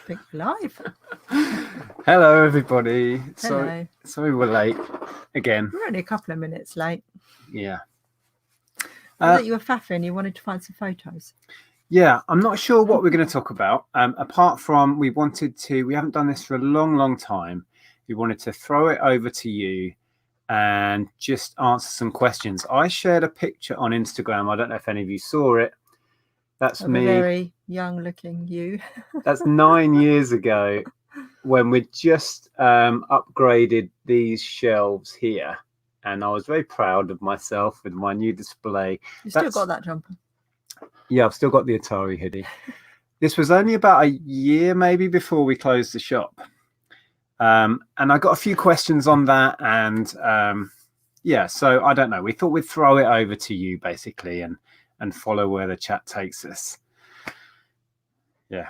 think we're live. Hello, everybody. Hello. Sorry we're late again. We're only a couple of minutes late. Yeah. Was it you were faffing? You wanted to find some photos? Yeah, I'm not sure what we're going to talk about. Apart from we haven't done this for a long time. We wanted to throw it over to you and just answer some questions. I shared a picture on Instagram. I don't know if any of you saw it. That's Of me. A very young looking you. That's 9 years ago when we just upgraded these shelves here. And I was very proud of myself with my new display. You still got that jumper? Yeah, I've still got the Atari hoodie. This was only about a year maybe before we closed the shop. And I got a few questions on that. And yeah, so I don't know. We thought we'd throw it over to you basically and follow where the chat takes us. Yeah.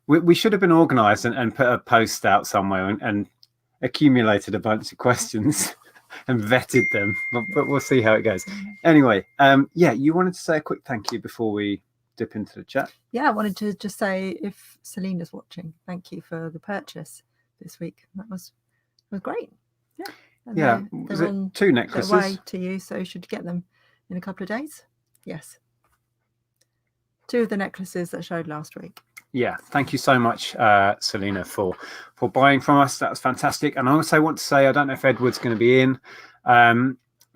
We should have been organised and put a post out somewhere and accumulated a bunch of questions and vetted them, but we'll see how it goes. Anyway, yeah, you wanted to say a quick thank you before we dip into the chat? Yeah, I wanted to just say, if Selena's watching, thank you for the purchase this week. That was great. Yeah. And yeah. Was it 2 necklaces? They're way to you, so you should get them in a couple of days. Yes. 2 of the necklaces that showed last week. Yeah, thank you so much, Selena, for buying from us. That was fantastic. And I also want to say, I don't know if Edward's going to be in.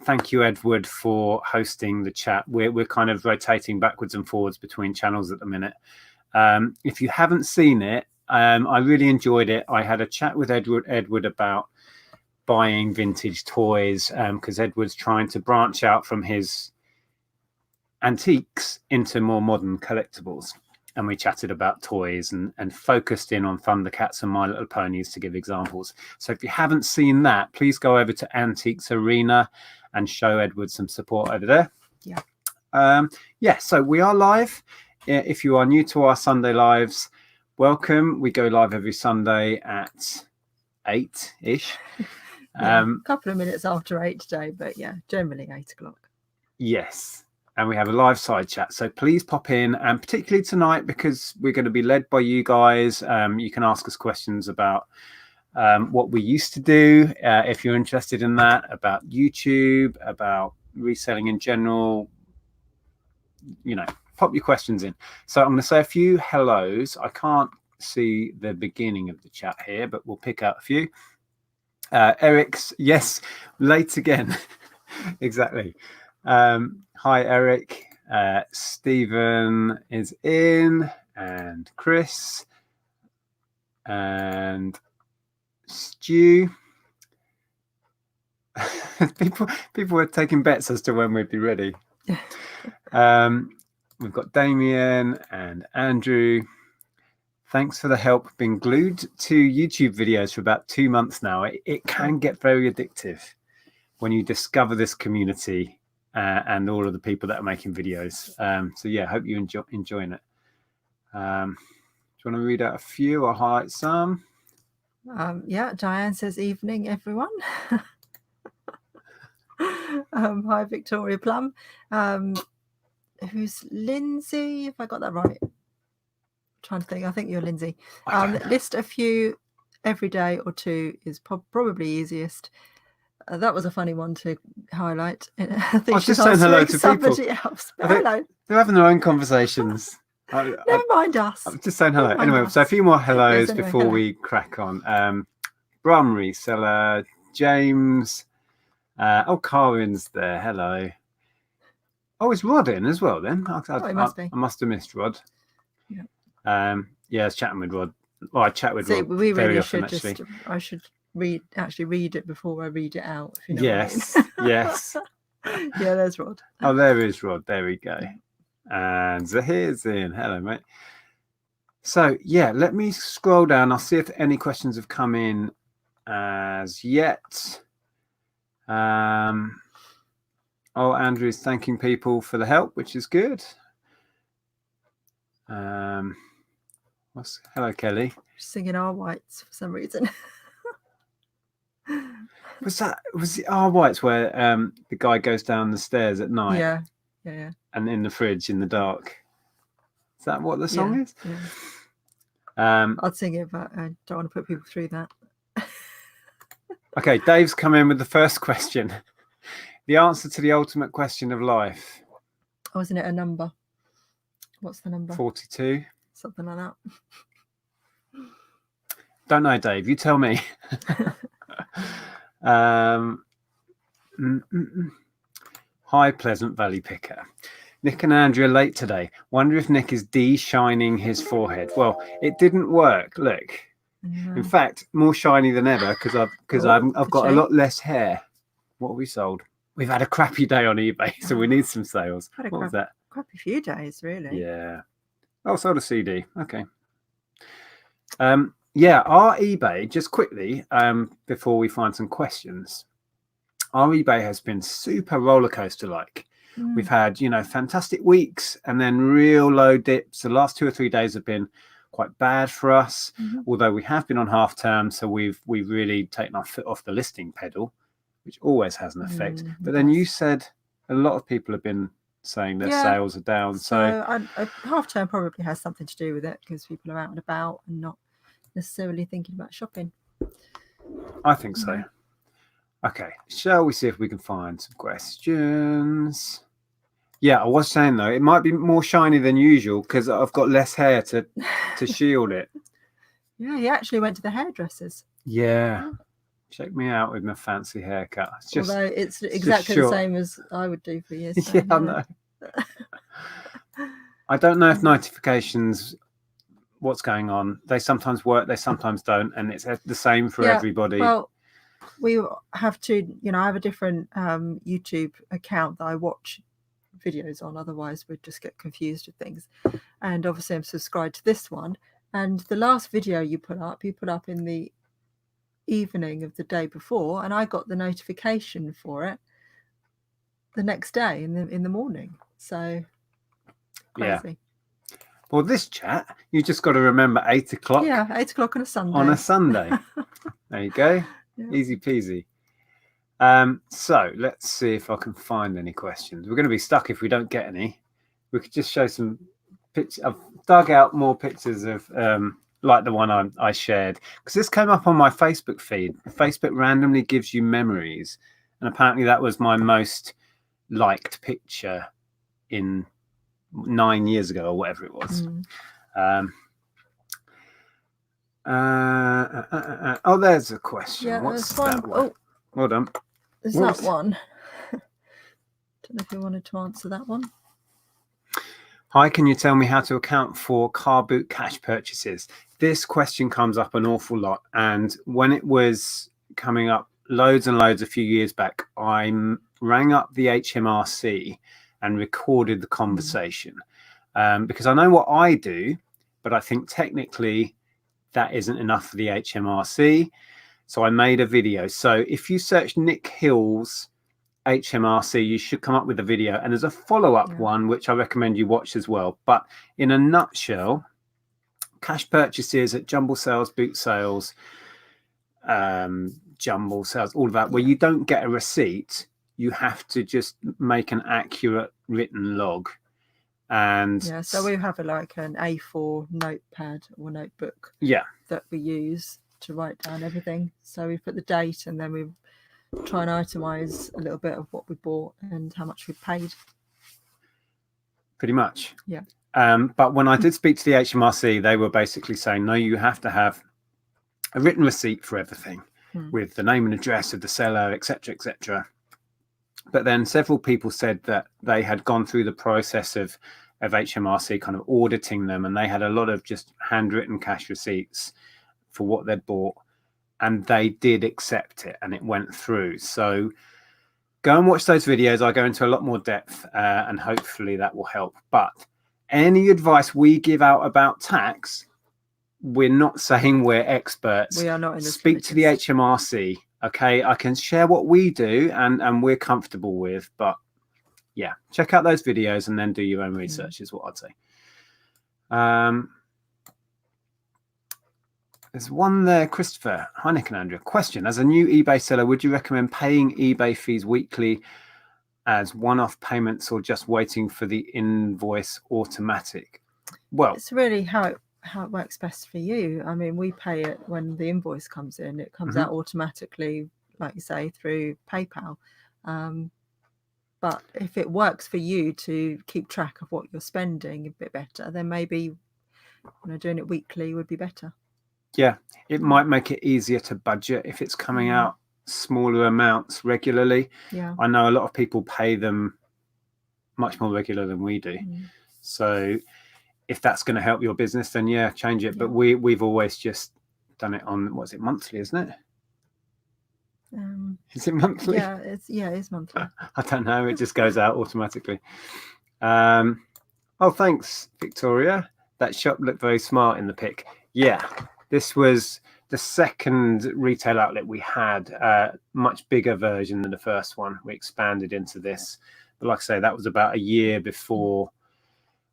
Thank you, Edward, for hosting the chat. We're kind of rotating backwards and forwards between channels at the minute. If you haven't seen it, I really enjoyed it. I had a chat with Edward about buying vintage toys because Edward's trying to branch out from his antiques into more modern collectibles. And we chatted about toys and focused in on Thundercats and My Little Ponies to give examples. So if you haven't seen that, please go over to Antiques Arena and show Edward some support over there. Yeah. Yeah, so we are live. If you are new to our Sunday lives, welcome. We go live every Sunday at 8-ish. Yeah, a couple of minutes after 8 today, but yeah, generally 8 o'clock. Yes. And we have a live side chat. So please pop in, and particularly tonight, because we're going to be led by you guys. You can ask us questions about what we used to do, if you're interested in that, about YouTube, about reselling in general. You know, pop your questions in. So I'm going to say a few hellos. I can't see the beginning of the chat here, but we'll pick out a few. Eric's, yes, late again. Exactly. Hi, Eric. Stephen is in, and Chris, and Stu. people are taking bets as to when we'd be ready. We've got Damien and Andrew. Thanks for the help. Been glued to YouTube videos for about 2 months now. It can get very addictive when you discover this community. And all of the people that are making videos. So yeah, hope you're enjoying it. Do you want to read out a few or highlight some? Yeah, Diane says, evening, everyone. Hi, Victoria Plum. Who's Lindsay, if I got that right? I'm trying to think. I think you're Lindsay. List a few every day or 2 is probably easiest. That was a funny one to highlight. I think I was just saying hello to somebody people. else. Hello. They're having their own conversations. Never mind us. I'm just saying hello. Anyway, so a few more hellos before we crack on. Brum Reseller, James. Oh, Karin's there. Hello. Oh, is Rod in as well then? He must be. I must have missed Rod. Yeah. Yeah, I was chatting with Rod. Well, I chat with Rod we very really often, should actually. I should read it before I read it out. If you know yes, what I mean. yes. Yeah, there's Rod. Oh, there is Rod. There we go. And Zahir's in. Hello, mate. So, yeah, let me scroll down. I'll see if any questions have come in as yet. Oh, Andrew's thanking people for the help, which is good. Hello, Kelly. Singing Our Whites for some reason. Was it Our Whites where the guy goes down the stairs at night? Yeah. And in the fridge in the dark. Is that what the song is? Yeah. I'd sing it, but I don't want to put people through that. Okay, Dave's come in with the first question. The answer to the ultimate question of life. Oh, isn't it a number? What's the number? 42. Something like that. Don't know, Dave. You tell me. Hi, Pleasant Valley Picker. Nick and Andrea late today. Wonder if Nick is de-shining his forehead. Well, it didn't work. Look. In fact, more shiny than ever because I've got a lot less hair. What have we sold? We've had a crappy day on eBay, so we need some sales. What was that? Crappy few days, really. Yeah. Oh, sold a CD. Okay. Yeah, our eBay, just quickly, before we find some questions, our eBay has been super roller coaster like. We've had, fantastic weeks and then real low dips. The last 2 or 3 days have been quite bad for us, although we have been on half term, so we've really taken our foot off the listing pedal, which always has an effect. But then you said a lot of people have been saying their sales are down. So half term probably has something to do with it because people are out and about and not necessarily thinking about shopping. I think so. Okay, shall we see if we can find some questions? Yeah, I was saying though, it might be more shiny than usual because I've got less hair to shield it. Yeah, he actually went to the hairdressers. Yeah. Check me out with my fancy haircut. Although it's exactly the same as I would do for you. So, yeah, I know. I don't know if notifications, what's going on. They sometimes work, they sometimes don't, and it's the same for everybody. Well, we have to, I have a different YouTube account that I watch videos on, otherwise we'd just get confused with things. And obviously I'm subscribed to this one, and the last video you put up in the evening of the day before, and I got the notification for it the next day in the morning. So crazy. Yeah. Well, this chat, you just got to remember 8 o'clock. Yeah, 8 o'clock on a Sunday. On a Sunday. There you go. Yeah. Easy peasy. So let's see if I can find any questions. We're going to be stuck if we don't get any. We could just show some pictures. I've dug out more pictures of like the one I shared, because this came up on my Facebook feed. Facebook randomly gives you memories, and apparently that was my most liked picture in 9 years ago or whatever it was. Oh, there's a question. Yeah, what's that one? Oh, well done. There's that one. Don't know if you wanted to answer that one. Hi, can you tell me how to account for car boot cash purchases? This question comes up an awful lot, and when it was coming up loads and loads a few years back, I rang up the HMRC and recorded the conversation because I know what I do, but I think technically that isn't enough for the HMRC. So I made a video. So if you search Nick Hill's HMRC, you should come up with a video. And there's a follow-up one, which I recommend you watch as well. But in a nutshell, cash purchases at jumble sales, boot sales, jumble sales, all of that, where you don't get a receipt, you have to just make an accurate written log. And so we have an A4 notepad or notebook that we use to write down everything. So we put the date, and then we try and itemize a little bit of what we bought and how much we paid. Pretty much. Yeah. But when I did speak to the HMRC, they were basically saying, no, you have to have a written receipt for everything with the name and address of the seller, etc., etc. But then several people said that they had gone through the process of HMRC kind of auditing them, and they had a lot of just handwritten cash receipts for what they'd bought, and they did accept it and it went through. So go and watch those videos. I go into a lot more depth and hopefully that will help. But any advice we give out about tax, we're not saying we're experts. We are not in this. Speak to the HMRC. Okay, I can share what we do and we're comfortable with, but yeah, check out those videos and then do your own research is what I'd say. There's one there, Christopher. Hi, Nick and Andrea. Question: as a new eBay seller, would you recommend paying eBay fees weekly as one-off payments, or just waiting for the invoice automatic? Well, it's really how how it works best for you. I mean, we pay it when the invoice comes in. It comes out automatically, like you say, through PayPal. But if it works for you to keep track of what you're spending a bit better, then maybe doing it weekly would be better. Yeah, it might make it easier to budget if it's coming out smaller amounts regularly. Yeah, I know a lot of people pay them much more regular than we do. So if that's going to help your business, then yeah, change it. But we've always just done it on, what's it, monthly, isn't it? Is it monthly? Yeah, it's monthly. I don't know. It just goes out automatically. Oh, thanks, Victoria. That shop looked very smart in the pic. Yeah, this was the second retail outlet we had, much bigger version than the first one. We expanded into this. But like I say, that was about a year before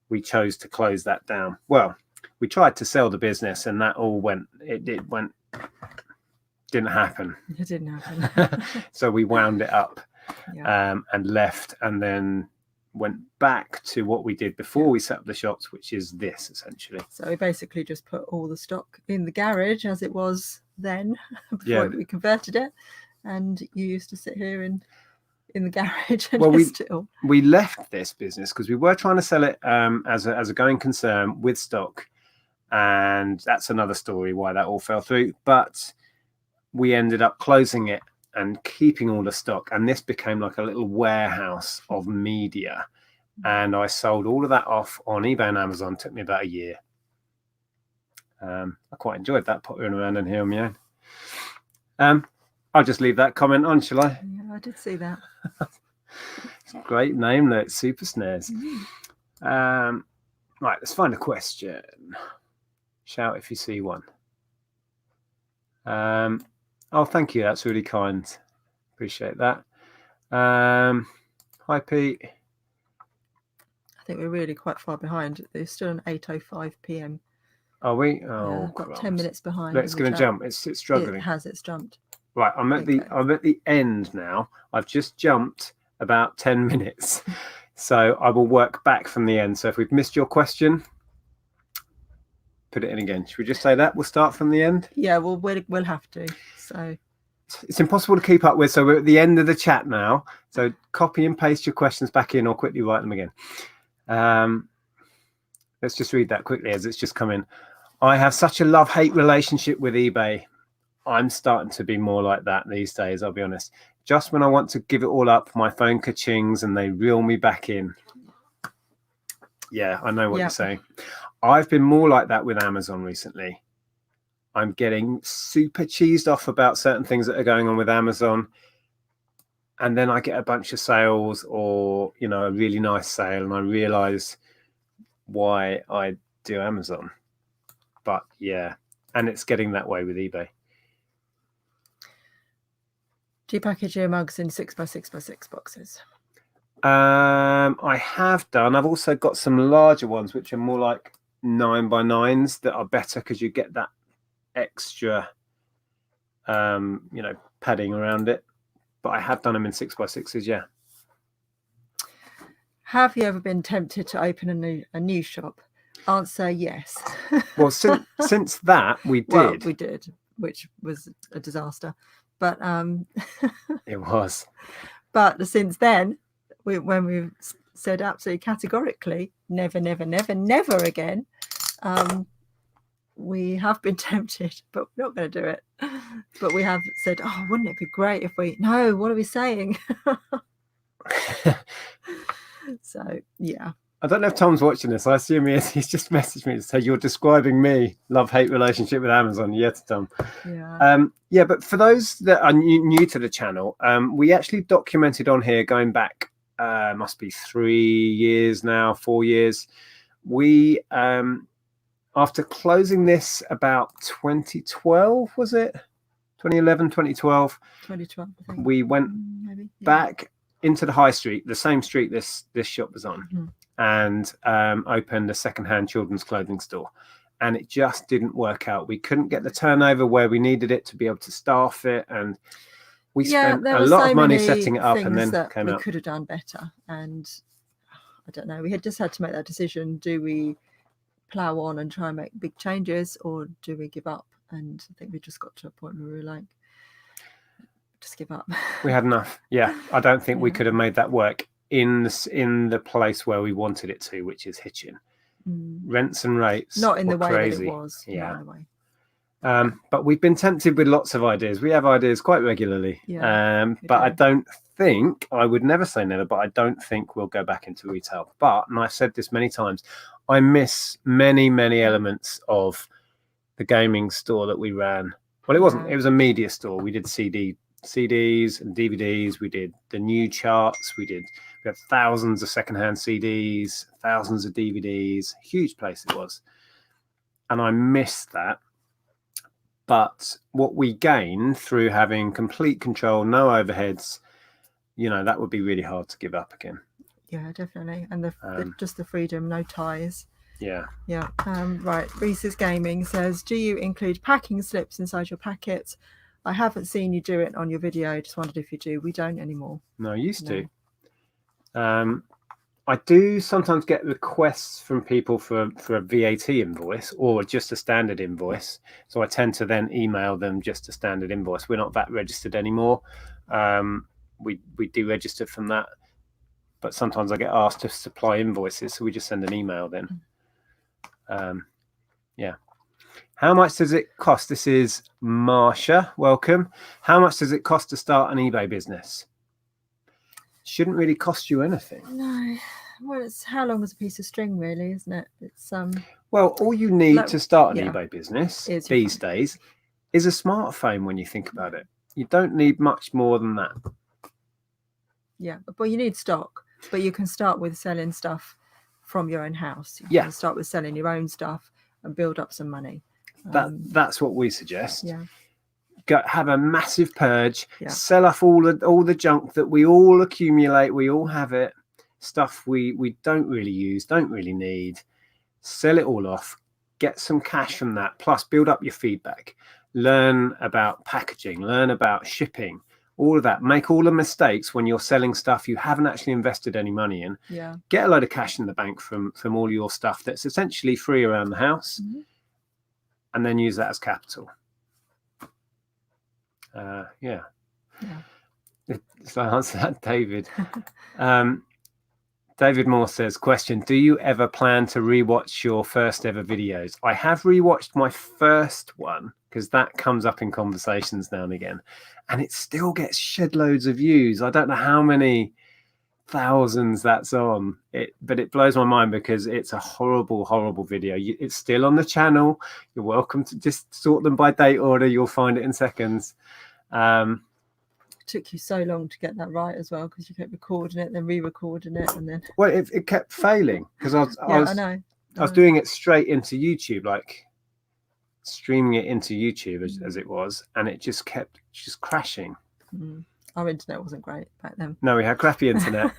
we chose to close that down. Well, we tried to sell the business and that all went, didn't happen. It didn't happen. So we wound it up and left, and then went back to what we did before we set up the shops, which is this essentially. So we basically just put all the stock in the garage as it was then before we converted it, and you used to sit here in the garage and list it all. We left this business because we were trying to sell it as a going concern with stock, and that's another story why that all fell through. But we ended up closing it and keeping all the stock, and this became like a little warehouse of media. And I sold all of that off on eBay and Amazon. It took me about a year. I quite enjoyed that, pottering around in here on my own. I'll just leave that comment on, shall I? Yeah, I did see that. It's a great name, though. It's Super Snares. Right, let's find a question. Shout if you see one. Oh, thank you. That's really kind. Appreciate that. Hi, Pete. I think we're really quite far behind. There's still an 8:05 p.m. Are we? Oh, got 10 minutes behind. It's going to jump. It's struggling. It's jumped. Right, I'm at the end now. I've just jumped about 10 minutes. So I will work back from the end. So if we've missed your question, put it in again. Should we just say that? We'll start from the end? Yeah, well, we'll have to. So it's impossible to keep up with. So we're at the end of the chat now. So copy and paste your questions back in or quickly write them again. Let's just read that quickly as it's just come in. I have such a love-hate relationship with eBay. I'm starting to be more like that these days, I'll be honest. Just when I want to give it all up, my phone ka-chings and they reel me back in. Yeah, I know what you're saying. I've been more like that with Amazon recently. I'm getting super cheesed off about certain things that are going on with Amazon. And then I get a bunch of sales or, a really nice sale, and I realize why I do Amazon. But yeah, and it's getting that way with eBay. Do you package your mugs in 6x6x6 boxes? I have done. I've also got some larger ones, which are more like 9x9s that are better because you get that extra, padding around it. But I have done them in 6x6s, yeah. Have you ever been tempted to open a new shop? Answer, yes. Well, since that, we did. Well, we did, which was a disaster. But it was. But since then, when we've said absolutely categorically, never, never, never, never again, we have been tempted, but we're not going to do it. But we have said, oh, wouldn't it be great if we... No, what are we saying? So, yeah. I don't know if Tom's watching this. I assume he is. He's just messaged me to say, you're describing me, love-hate relationship with Amazon. Yes, Tom. Yeah. But for those that are new to the channel, we actually documented on here going back, must be 3 years now, 4 years. We, after closing this about 2012, was it? 2011, 2012. 2012, I think. We went maybe, back into the high street, the same street this shop was on, and opened a secondhand children's clothing store. And it just didn't work out. We couldn't get the turnover where we needed it to be able to staff it. And we spent a lot of money setting it up, and then came out. We could have done better. And I don't know, we had just had to make that decision. Do we plow on and try and make big changes, or do we give up? And I think we just got to a point where we were like, just give up. We had enough. Yeah, I don't think we Yeah. could have made that work in the place where we wanted it to, which is Hitchin. Rents and rates, Not in the way crazy. that it was. Yeah. Not in the way. But we've been tempted with lots of ideas. We have ideas quite regularly. Yeah, but I don't think, I would never say never, but I don't think we'll go back into retail. But, and I've said this many times, I miss many, many elements of the gaming store that we ran. Well, it wasn't. It was a media store. We did CDs and DVDs. We did the new charts. We had thousands of secondhand CDs, thousands of DVDs. Huge place it was. And I missed that. But what we gained through having complete control, no overheads, that would be really hard to give up again. Yeah, definitely. And just the freedom, no ties. Yeah. Yeah. Right. Reese's Gaming says, do you include packing slips inside your packets? I haven't seen you do it on your video. Just wondered if you do. We don't anymore. No, I used to. I do sometimes get requests from people for a VAT invoice or just a standard invoice. So I tend to then email them just a standard invoice. We're not VAT registered anymore. We deregistered from that. But sometimes I get asked to supply invoices, so we just send an email then. Yeah. How much does it cost? This is Marsha. Welcome. How much does it cost to start an eBay business? Shouldn't really cost you anything. No. Well, it's how long is a piece of string, really, isn't it? It's Well, all you need to start an eBay business these phone. days is a smartphone. When you think about it, you don't need much more than that. Yeah, but you need stock. But you can start with selling stuff from your own house. You can start with selling your own stuff and build up some money. That's what we suggest. Yeah. Have a massive purge. Sell off all the junk that we all accumulate. We all have it. Stuff we don't really use, don't really need. Sell it all off. Get some cash from that. Plus, build up your feedback. Learn about packaging. Learn about shipping. All of that. Make all the mistakes when you're selling stuff you haven't actually invested any money in. Yeah. Get a load of cash in the bank from all your stuff that's essentially free around the house, and then use that as capital. Yeah. So I answer that, David. David Moore says, question, do you ever plan to rewatch your first ever videos? I have rewatched my first one because that comes up in conversations now and again, and it still gets shed loads of views. I don't know how many thousands that's on it, but it blows my mind because it's a horrible, horrible video. It's still on the channel. You're welcome to just sort them by date order. You'll find it in seconds. Took you so long to get that right as well, because you kept recording it, then re-recording it, and then it kept failing because I was doing it straight into YouTube, like streaming it into YouTube as it was, and it just kept crashing. Our internet wasn't great back then. No, we had crappy internet.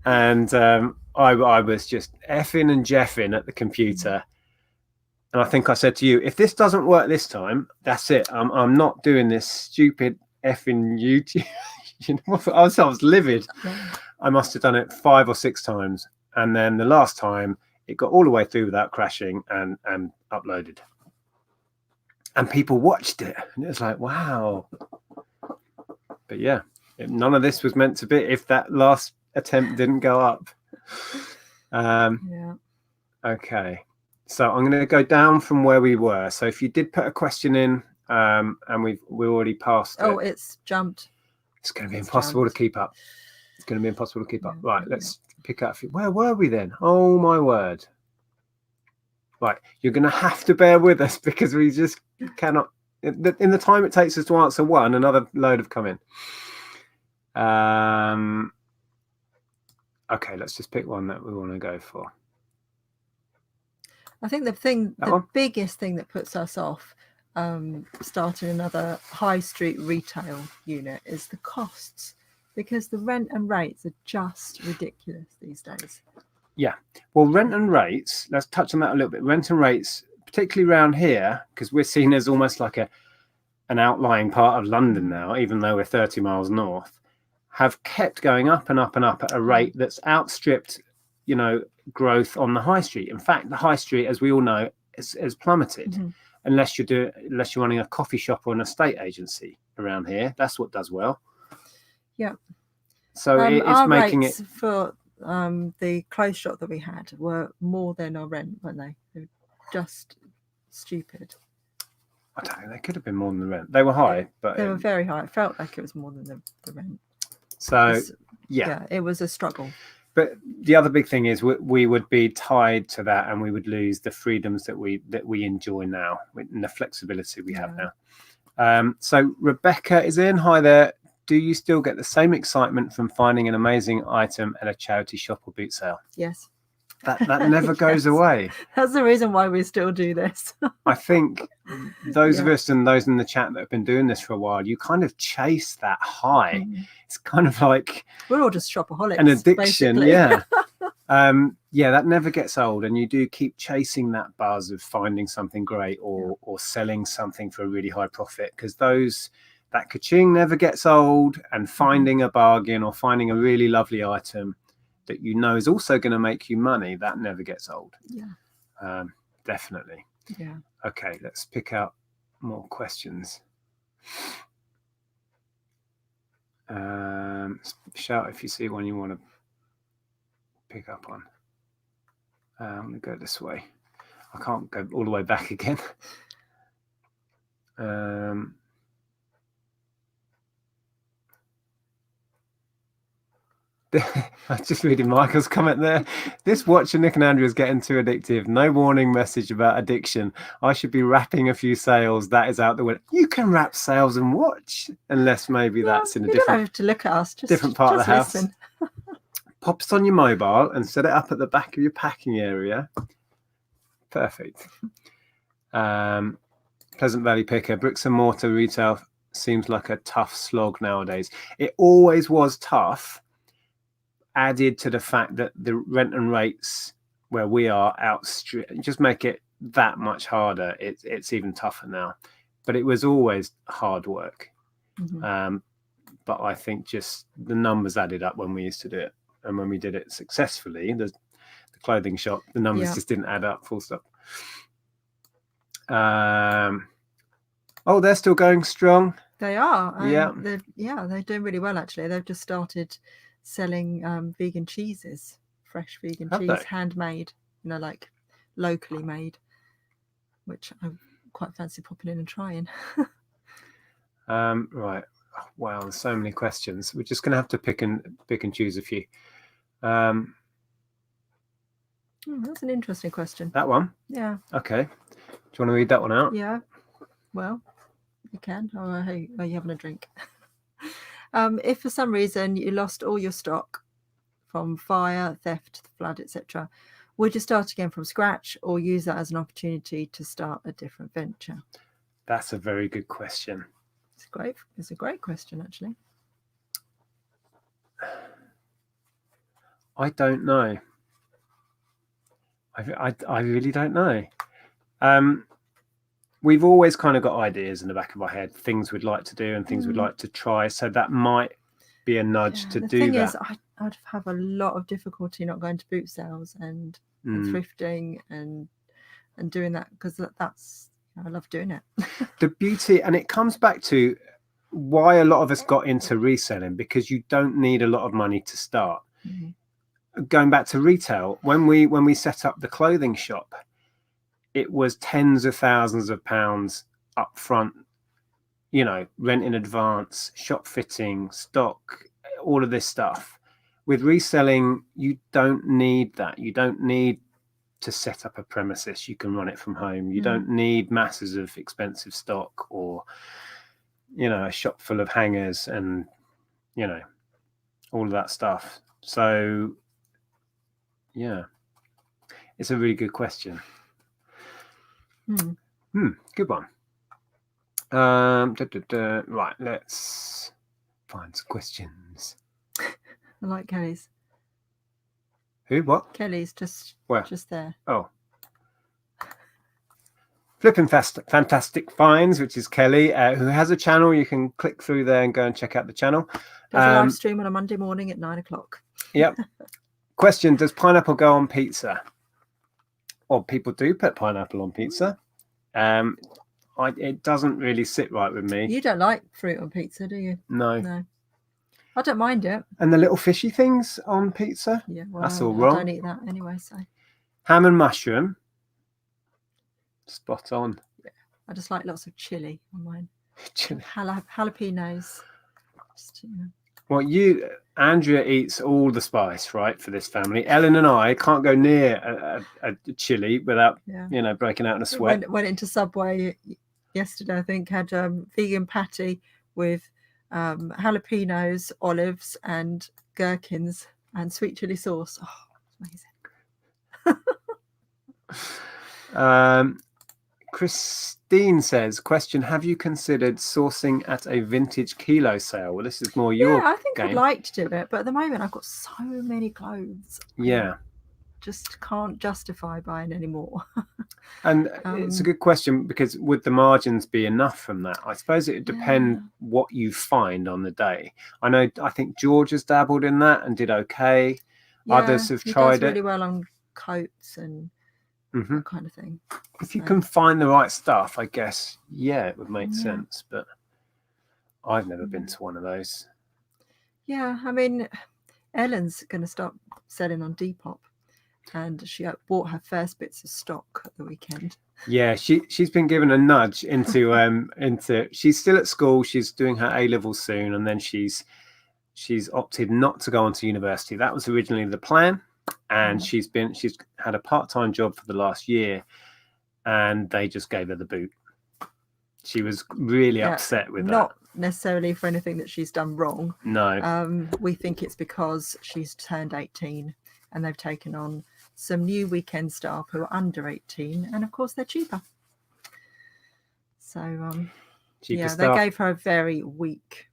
And I was just effing and jeffing at the computer. And I think I said to you, if this doesn't work this time, that's it. I'm not doing this stupid effing YouTube. I was livid. I must have done it 5 or 6 times. And then the last time it got all the way through without crashing and uploaded. And people watched it. And it was like, wow. But yeah, none of this was meant to be if that last attempt didn't go up. Okay. So I'm going to go down from where we were. So if you did put a question in, and we're already past it. Oh, it's jumped. It's going to be impossible to keep up. It's going to be impossible to keep up. Right, let's pick up. Where were we then? Oh, my word. Right, you're going to have to bear with us because we just cannot. In the time it takes us to answer one, another load have come in. Okay, let's just pick one that we want to go for. I think the biggest thing that puts us off starting another high street retail unit is the costs, because the rent and rates are just ridiculous these days. Yeah, well, rent and rates, let's touch on that a little bit. Rent and rates, particularly around here, because we're seen as almost like an outlying part of London now, even though we're 30 miles north, have kept going up and up and up at a rate that's outstripped growth on the high street. In fact, the high street, as we all know, has plummeted. Unless you're running a coffee shop or an estate agency around here. That's what does well. Yeah. So it's our making rates it for the clothes shop that we had were more than our rent, weren't they? They were just stupid. I don't know, they could have been more than the rent. They were high, but they were very high. It felt like it was more than the rent. So yeah, it was a struggle. But the other big thing is we would be tied to that, and we would lose the freedoms that we enjoy now, and the flexibility we have now. So Rebecca is in. Hi there. Do you still get the same excitement from finding an amazing item at a charity shop or boot sale? Yes. That never goes away. That's the reason why we still do this. I think those of us and those in the chat that have been doing this for a while, you kind of chase that high. It's kind of like we're all just shopaholics. An addiction, basically. yeah. That never gets old, and you do keep chasing that buzz of finding something great or selling something for a really high profit, because that ka-ching never gets old, and finding a bargain or finding a really lovely item that you know is also going to make you money, that never gets old. Definitely. Okay, let's pick out more questions. Shout if you see one you want to pick up on. I'm gonna go this way. I can't go all the way back again. I'm just reading Michael's comment there. This watch of Nick and Andrea is getting too addictive. No warning message about addiction. I should be wrapping a few sales. That is out the window. You can wrap sales and watch, unless maybe that's in a different. You don't have to look at us. Different part of the house. Listen. Pop it on your mobile and set it up at the back of your packing area. Perfect. Pleasant Valley Picker. Bricks and mortar retail seems like a tough slog nowadays. It always was tough. Added to the fact that the rent and rates where we are just make it that much harder. It's even tougher now, but it was always hard work. But I think just the numbers added up when we used to do it, and when we did it successfully, the clothing shop, the numbers just didn't add up. Full stop. Oh, they're still going strong. They are. They're doing really well actually. They've just started selling vegan cheeses, fresh vegan cheese, handmade, like locally made, which I quite fancy popping in and trying. Right. Wow, there's so many questions. We're just going to have to pick and choose a few. That's an interesting question. That one? Yeah. Okay. Do you want to read that one out? Yeah. Well, you can. Or are you having a drink? If for some reason you lost all your stock from fire, theft, flood, etc., would you start again from scratch or use that as an opportunity to start a different venture? That's a very good question. It's a great question, actually. I don't know. I really don't know. We've always kind of got ideas in the back of our head, things we'd like to do and things we'd like to try. So that might be a nudge to do that. The thing is, I'd have a lot of difficulty not going to boot sales and thrifting and doing that, because that's I love doing it. The beauty, and it comes back to why a lot of us got into reselling, because you don't need a lot of money to start. Going back to retail, when we set up the clothing shop, it was tens of thousands of pounds up front, rent in advance, shop fitting, stock, all of this stuff. With reselling, you don't need that. You don't need to set up a premises. You can run it from home. You don't need masses of expensive stock or, a shop full of hangers and, all of that stuff. So, yeah, it's a really good question. Good one. Right, let's find some questions. I like Kelly's. Who? What? Kelly's just there. Oh. Flipping Fantastic Finds, which is Kelly, who has a channel. You can click through there and go and check out the channel. There's a live stream on a Monday morning at 9 o'clock. Yep. Question: does pineapple go on pizza? Or people do put pineapple on pizza. It doesn't really sit right with me. You don't like fruit on pizza, do you? No. No. I don't mind it. And the little fishy things on pizza? Yeah, well, that's all I wrong. don't eat that anyway, so. Ham and mushroom. Spot on. Yeah, I just like lots of chili on mine. Chili. Jalapenos. Just, you know. Well, Andrea eats all the spice, right, for this family. Ellen and I can't go near a chili without, breaking out in a sweat. Went into Subway yesterday, I think, had vegan patty with jalapenos, olives, and gherkins and sweet chili sauce. Oh, amazing. Christine says, question: have you considered sourcing at a vintage kilo sale? Well, this is more your I think game. I'd like to do it, but at the moment I've got so many clothes. Yeah. Just can't justify buying any more. And it's a good question, because would the margins be enough from that? I suppose it would depend what you find on the day. I think George has dabbled in that and did okay. Others have tried it. He does really well on coats and that kind of thing. If you can find the right stuff, I guess, it would make sense. But I've never been to one of those. Yeah, I mean, Ellen's going to start selling on Depop. And she bought her first bits of stock at the weekend. Yeah, she's been given a nudge into she's still at school. She's doing her A-level soon, and then she's opted not to go on to university. That was originally the plan, and she's had a part-time job for the last year, and they just gave her the boot. She was really upset with that. Not necessarily for anything that she's done wrong. No. We think it's because she's turned 18 and they've taken on some new weekend staff who are under 18, and of course they're cheaper. So they gave her a very weak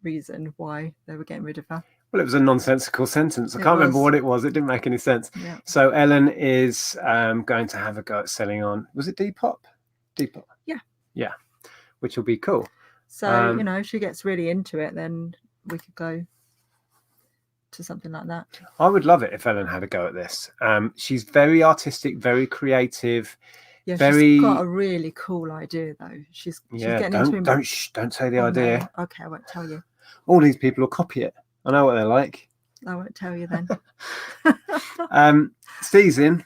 reason why they were getting rid of her. Well, it was a nonsensical sentence. I can't remember what it was. It didn't make any sense. Yeah. So Ellen is going to have a go at selling on, was it Depop? Depop. Yeah. Which will be cool. So, if she gets really into it, then we could go to something like that. I would love it if Ellen had a go at this. She's very artistic, very creative. Yeah, she's got a really cool idea though. She's getting into it. Don't say the idea. No. Okay, I won't tell you. All these people will copy it. I know what they're like. I won't tell you then. Steve's in.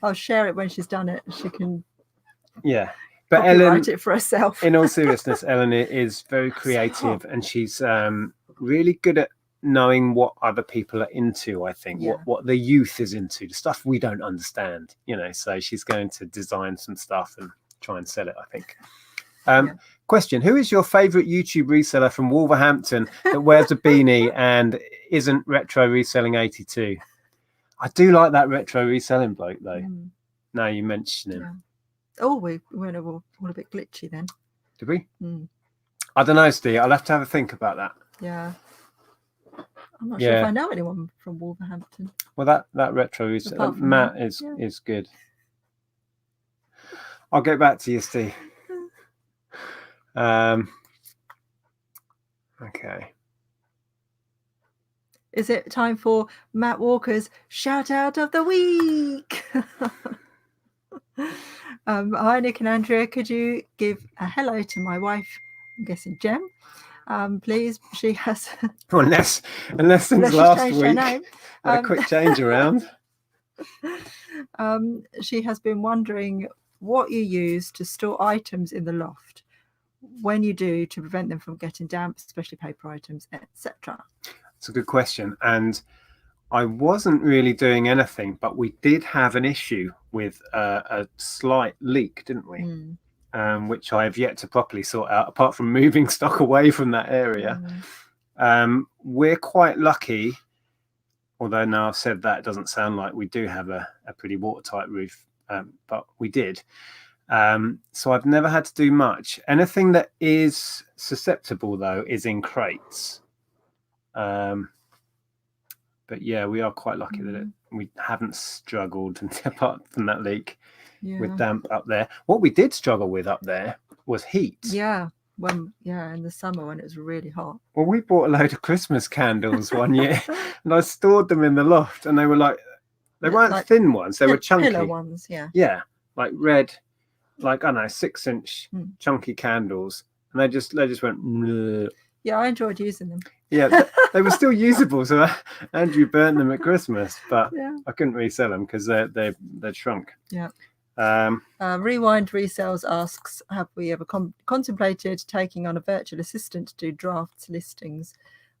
I'll share it when she's done it. She can. Yeah. But Ellen, write it for herself. In all seriousness, Ellen is very creative, and she's really good at knowing what other people are into. I think what the youth is into, the stuff we don't understand. So she's going to design some stuff and try and sell it, I think. Question: who is your favorite YouTube reseller from Wolverhampton that wears a beanie and isn't Retro Reselling 82? I do like that Retro Reselling bloke though. Now you mention him. Yeah. Oh, we went all a bit glitchy then. Did we? I don't know, Steve. I'll have to have a think about that. Yeah. I'm not sure if I know anyone from Wolverhampton. Well, that retro is Matt is good. I'll get back to you, Steve. Okay. Is it time for Matt Walker's shout out of the week? Hi, Nick and Andrea. Could you give a hello to my wife? I'm guessing Jem. Please. She has. unless since last week, had a quick change around. She has been wondering what you use to store items in the loft, when you do, to prevent them from getting damp, especially paper items, etc. It's a good question, and I wasn't really doing anything, but we did have an issue with a slight leak, didn't we? Which I have yet to properly sort out, apart from moving stock away from that area. We're quite lucky, although now I've said that, it doesn't sound like we do have a pretty watertight roof, but we did. So I've never had to do much. Anything that is susceptible, though, is in crates. But yeah, we are quite lucky that we haven't struggled apart from that leak with damp up there. What we did struggle with up there was heat. Yeah, in the summer when it was really hot. Well, we bought a load of Christmas candles one year, and I stored them in the loft, and they were like, they weren't like thin ones, they were chunky. Pillar ones, yeah. Yeah, like red, like, I don't know, 6-inch chunky candles, and they just went. Bleh. Yeah, I enjoyed using them. Yeah, they were still usable. So Andrew burnt them at Christmas, but Yeah. I couldn't resell them because they're shrunk. Yeah. Rewind Resells asks, have we ever contemplated taking on a virtual assistant to do drafts listings?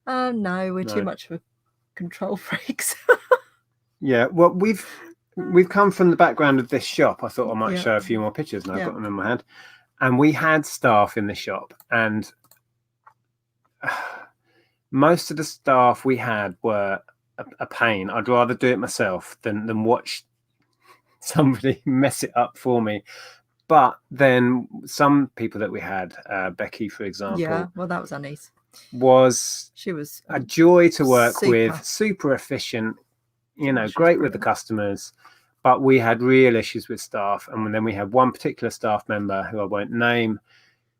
No, we're too much of a control freaks. Yeah, well, we've come from the background of this shop. I thought I might show a few more pictures, and I've got them in my hand. And we had staff in the shop, and most of the staff we had were a pain. I'd rather do it myself than watch somebody mess it up for me. But then some people that we had, Becky, for example. Yeah, well, that was our niece. She was a um, joy to work with, super efficient, great with the customers. But we had real issues with staff. And then we had one particular staff member, who I won't name,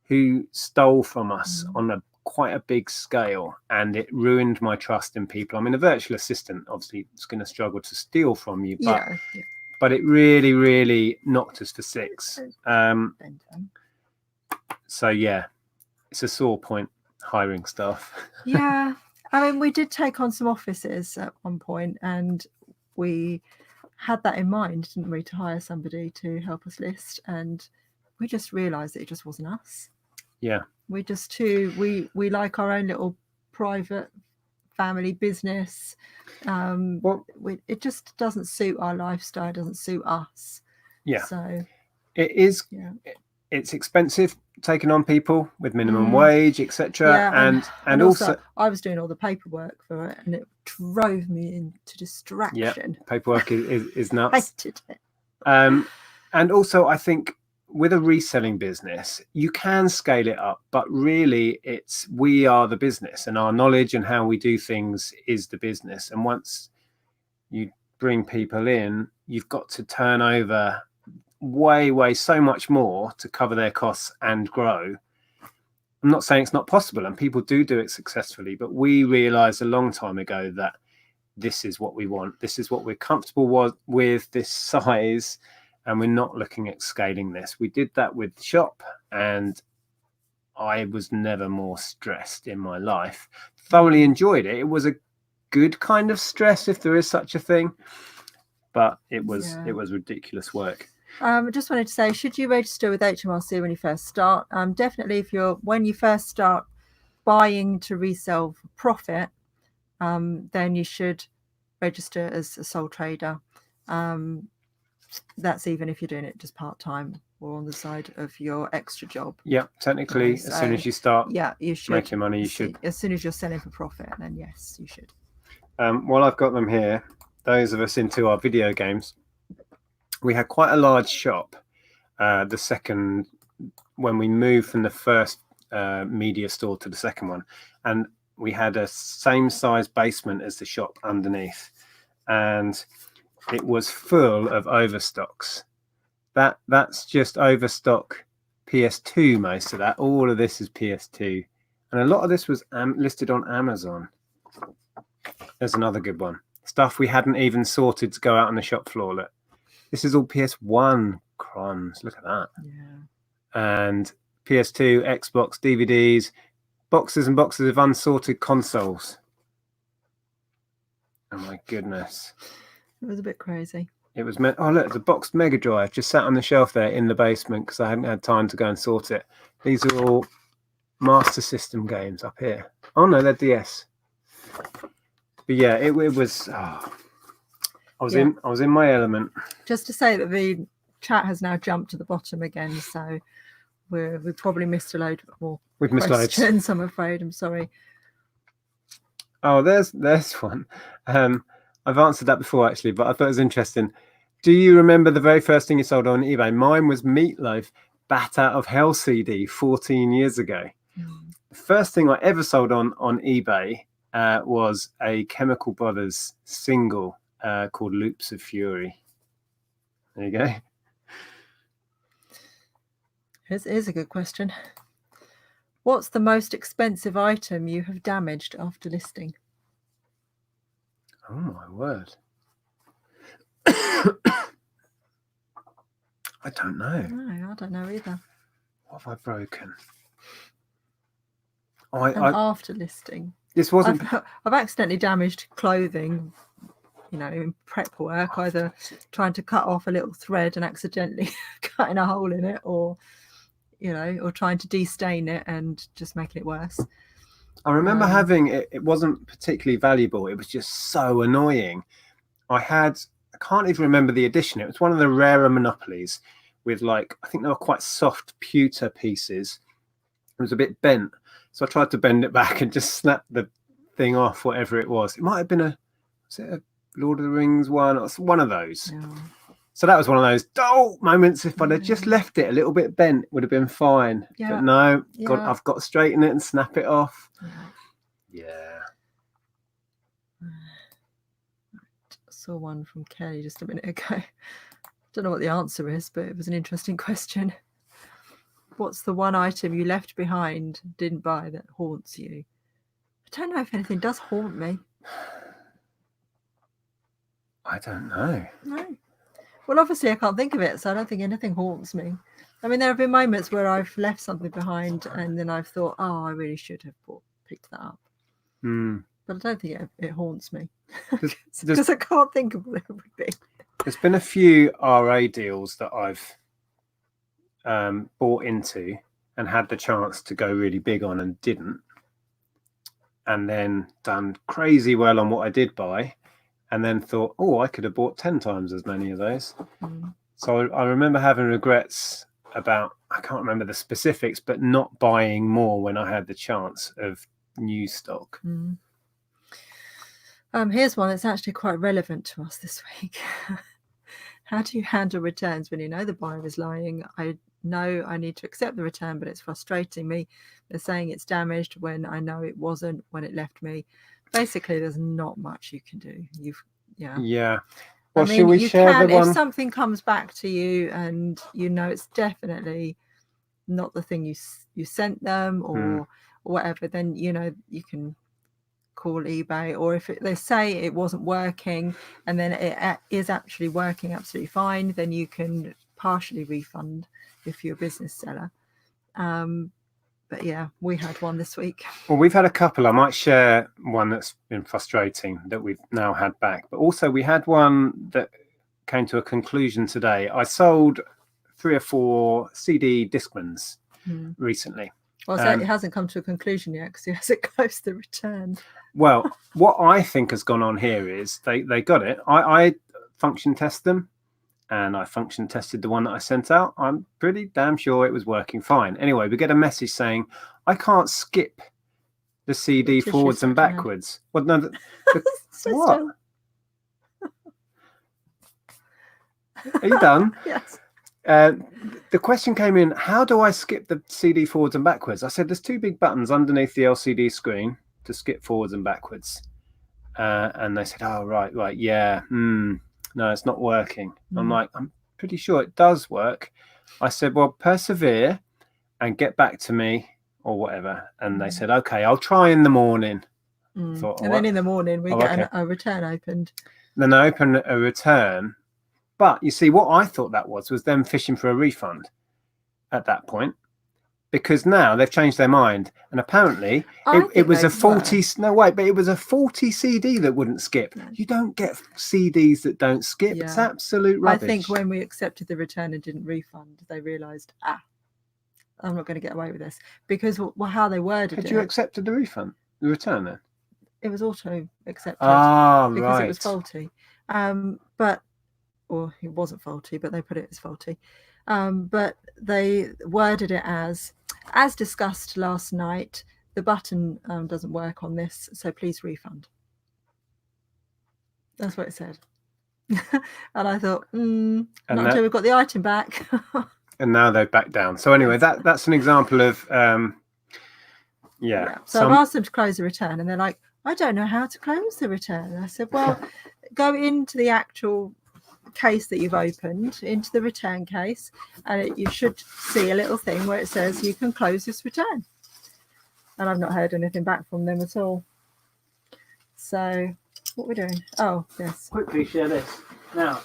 who stole from us on quite a big scale, and it ruined my trust in people. I mean, a virtual assistant obviously is going to struggle to steal from you, but it really, really knocked us for six. So yeah, it's a sore point, hiring staff. Yeah, I mean, we did take on some offices at one point, and we had that in mind, didn't we, to hire somebody to help us list, and we just realized that it just wasn't us. Yeah, we're just we like our own little private family business. It just doesn't suit our lifestyle, doesn't suit us. Yeah, so it is. Yeah, it's expensive taking on people with minimum wage, etc. Yeah, and also I was doing all the paperwork for it, and it drove me into distraction. Yeah, paperwork is nuts. I hated it. And also, I think with a reselling business, you can scale it up, but really we are the business, and our knowledge and how we do things is the business. And once you bring people in, you've got to turn over way so much more to cover their costs and grow. I'm not saying it's not possible, and people do it successfully, but we realized a long time ago that this is what we want. This is what we're comfortable with, this size. And we're not looking at scaling this. We did that with the shop, and I was never more stressed in my life. Thoroughly enjoyed it. It was a good kind of stress, if there is such a thing, but it was ridiculous work. I just wanted to say, should you register with HMRC when you first start? Definitely, when you first start buying to resell for profit, then you should register as a sole trader. That's even if you're doing it just part-time or on the side of your extra job. Yeah, technically, as soon as you start you should making money, you should. As soon as you're selling for profit, then yes, you should. While I've got them here, those of us into our video games, we had quite a large shop when we moved from the first media store to the second one, and we had a same size basement as the shop underneath, and it was full of overstocks. That's just overstock PS2, most of that. All of this is PS2. And a lot of this was listed on Amazon. There's another good one. Stuff we hadn't even sorted to go out on the shop floor. Look, this is all PS1 crumbs. Look at that. Yeah. And PS2, Xbox, DVDs, boxes and boxes of unsorted consoles. Oh my goodness. It was a bit crazy. It was look, the boxed Mega Drive just sat on the shelf there in the basement because I hadn't had time to go and sort it. These are all Master System games up here. Oh no, they're DS. But yeah, it was. I was in my element. Just to say that the chat has now jumped to the bottom again, so we probably missed a load more. We've missed questions, I'm afraid. I'm sorry. Oh, there's one. I've answered that before, actually, but I thought it was interesting. Do you remember the very first thing you sold on eBay? Mine was Meatloaf, Bat Out of Hell CD 14 years ago. The first thing I ever sold on eBay was a Chemical Brothers single called Loops of Fury. There you go. Here's a good question. What's the most expensive item you have damaged after listing? Oh my word. I don't know. No, I don't know either. What have I broken? After listing, This wasn't. I've accidentally damaged clothing, in prep work, either trying to cut off a little thread and accidentally cutting a hole in it, or or trying to destain it and just making it worse. I remember having it. It wasn't particularly valuable. It was just so annoying. I can't even remember the edition. It was one of the rarer Monopolies with I think they were quite soft pewter pieces. It was a bit bent. So I tried to bend it back and just snap the thing off, whatever it was. It might have been was it a Lord of the Rings one? Or one of those. Yeah. So that was one of those moments. If I'd have just left it a little bit bent, it would have been fine. Yeah. But no, I've got to straighten it and snap it off. Yeah. I saw one from Kelly just a minute ago. Don't know what the answer is, but it was an interesting question. What's the one item you left behind, didn't buy, that haunts you? I don't know if anything does haunt me. I don't know. No. Well, obviously I can't think of it, so I don't think anything haunts me. I mean, there have been moments where I've left something behind and then I've thought, oh, I really should have picked that up. But I don't think it haunts me because I can't think of what it would be. There's been a few RA deals that I've bought into and had the chance to go really big on and didn't, and then done crazy well on what I did buy, and then thought, oh, I could have bought 10 times as many of those. So I remember having regrets about, I can't remember the specifics, but not buying more when I had the chance of new stock. Here's one that's actually quite relevant to us this week. How do you handle returns when you know the buyer is lying? I know I need to accept the return, but it's frustrating me. They're saying it's damaged when I know it wasn't when it left me. Basically, there's not much you can do. Yeah. Well, should we share the one? If something comes back to you and it's definitely not the thing you sent them or whatever, then you can call eBay, or if they say it wasn't working and then it is actually working absolutely fine, then you can partially refund if you're a business seller. But yeah, we had one this week. Well, we've had a couple. I might share one that's been frustrating that we've now had back, but also we had one that came to a conclusion today. I sold 3 or 4 CD Discmans recently. Well, so it hasn't come to a conclusion yet because it hasn't closed the return. Well, what I think has gone on here is they got it. I function test them, and I function tested the one that I sent out. I'm pretty damn sure it was working fine. Anyway, we get a message saying, I can't skip the CD forwards and backwards. Well, no, what? Are you done? Yes. The question came in, how do I skip the CD forwards and backwards? I said, there's 2 big buttons underneath the LCD screen to skip forwards and backwards. And they said, oh, right, yeah. No, it's not working. I'm like, I'm pretty sure it does work. I said, well, persevere and get back to me or whatever. And they said, okay, I'll try in the morning. Thought, then in the morning, we get a return opened. Then I open a return. But you see, what I thought that was them fishing for a refund at that point, because now they've changed their mind. And apparently it was a faulty. No, wait, but it was a faulty CD that wouldn't skip. No. You don't get CDs that don't skip. Yeah. It's absolute rubbish. I think when we accepted the return and didn't refund, they realised, I'm not going to get away with this, because how they worded it. Had you accepted the refund, the return then? It was auto accepted because it was faulty. Or it wasn't faulty, but they put it as faulty. But they worded it as discussed last night, the button doesn't work on this, so please refund. That's what it said. And I thought, not until we've got the item back. And now they've backed down. So anyway, that's an example of, So I've asked them to close the return, and they're like, I don't know how to close the return. And I said, well, go into the actual case that you've opened, into the return case, and you should see a little thing where it says you can close this return. and I've not heard anything back from them at all. So what we're doing? Oh, yes. Quickly share this. Now,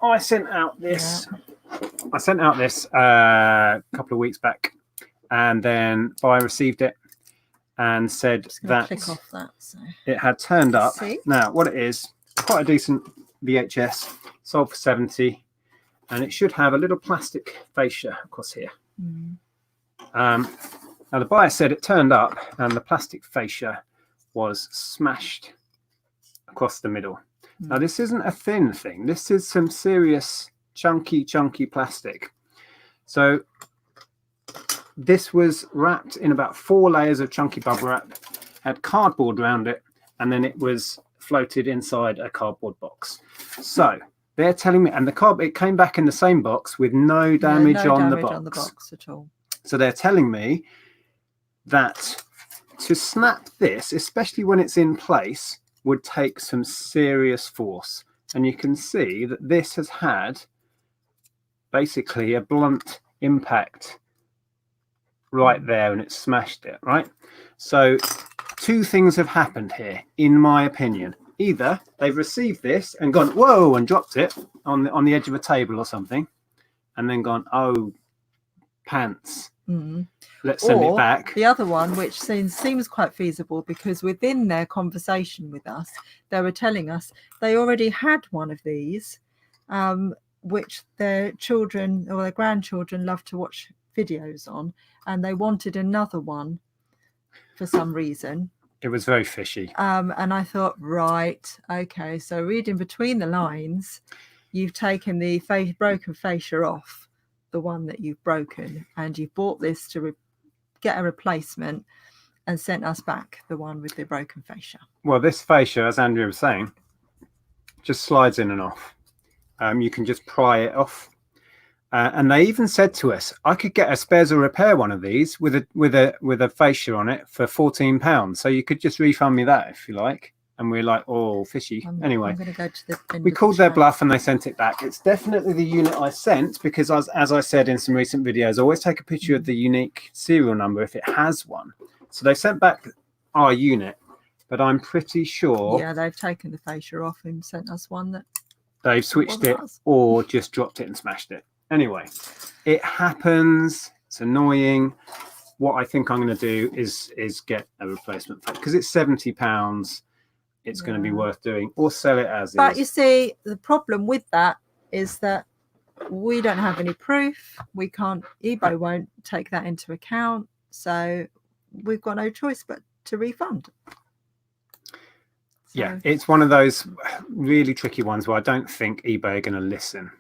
I sent out this. Yeah. I sent out this a couple of weeks back, and then I received it and said that click off that, so. it had turned up. See? Now, what it is, quite a decent VHS, sold for 70, and it should have a little plastic fascia across here. Now, the buyer said it turned up, and the plastic fascia was smashed across the middle. Now, this isn't a thin thing. This is some serious chunky plastic. So this was wrapped in about 4 layers of chunky bubble wrap, had cardboard around it, and then it was floated inside a cardboard box. So they're telling me, and it came back in the same box with no damage, on the box at all. So they're telling me that to snap this, especially when it's in place, would take some serious force. And you can see that this has had basically a blunt impact right there, and it smashed it, right? So 2 things have happened here, in my opinion. Either they've received this and gone, whoa, and dropped it on the edge of a table or something, and then gone, oh, pants. Let's send it back. The other one, which seems quite feasible, because within their conversation with us, they were telling us they already had one of these, which their children or their grandchildren love to watch videos on, and they wanted another one for some reason. It was very fishy. And I thought, right, okay, so reading between the lines, you've taken the broken fascia off, the one that you've broken, and you've bought this to get a replacement and sent us back the one with the broken fascia. Well, this fascia, as Andrea was saying, just slides in and off. You can just pry it off. And they even said to us, I could get a spares or repair one of these with a fascia on it for £14. So you could just refund me that if you like. And we're like, oh, fishy. Anyway, I'm going to go to the end. We called their bluff and they sent it back. It's definitely the unit I sent, because as I said in some recent videos, I always take a picture of the unique serial number if it has one. So they sent back our unit, but I'm pretty sure. Yeah, they've taken the fascia off and sent us one that they've switched it or just dropped it and smashed it. Anyway, it happens. It's annoying. What I think I'm going to do is get a replacement, because it's £70. It's going to be worth doing, or sell it as is. But you see, the problem with that is that we don't have any proof. We can't, eBay won't take that into account. So we've got no choice but to refund. Yeah, it's one of those really tricky ones where I don't think eBay are going to listen.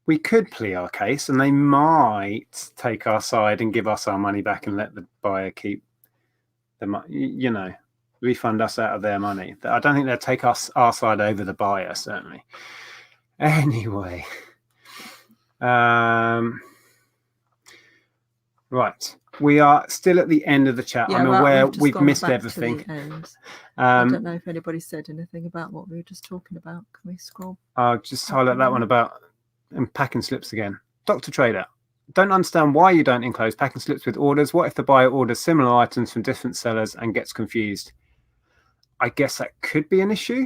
We could plea our case and they might take our side and give us our money back and let the buyer keep the money, refund us out of their money. I don't think they'll take our side over the buyer, certainly. Anyway, right, we are still at the end of the chat. I'm aware we've missed everything. I don't know if anybody said anything about what we were just talking about. Can we scroll? I'll just highlight that one about packing slips again. Dr. Trader, don't understand why you don't enclose packing slips with orders. What if the buyer orders similar items from different sellers and gets confused? I guess that could be an issue.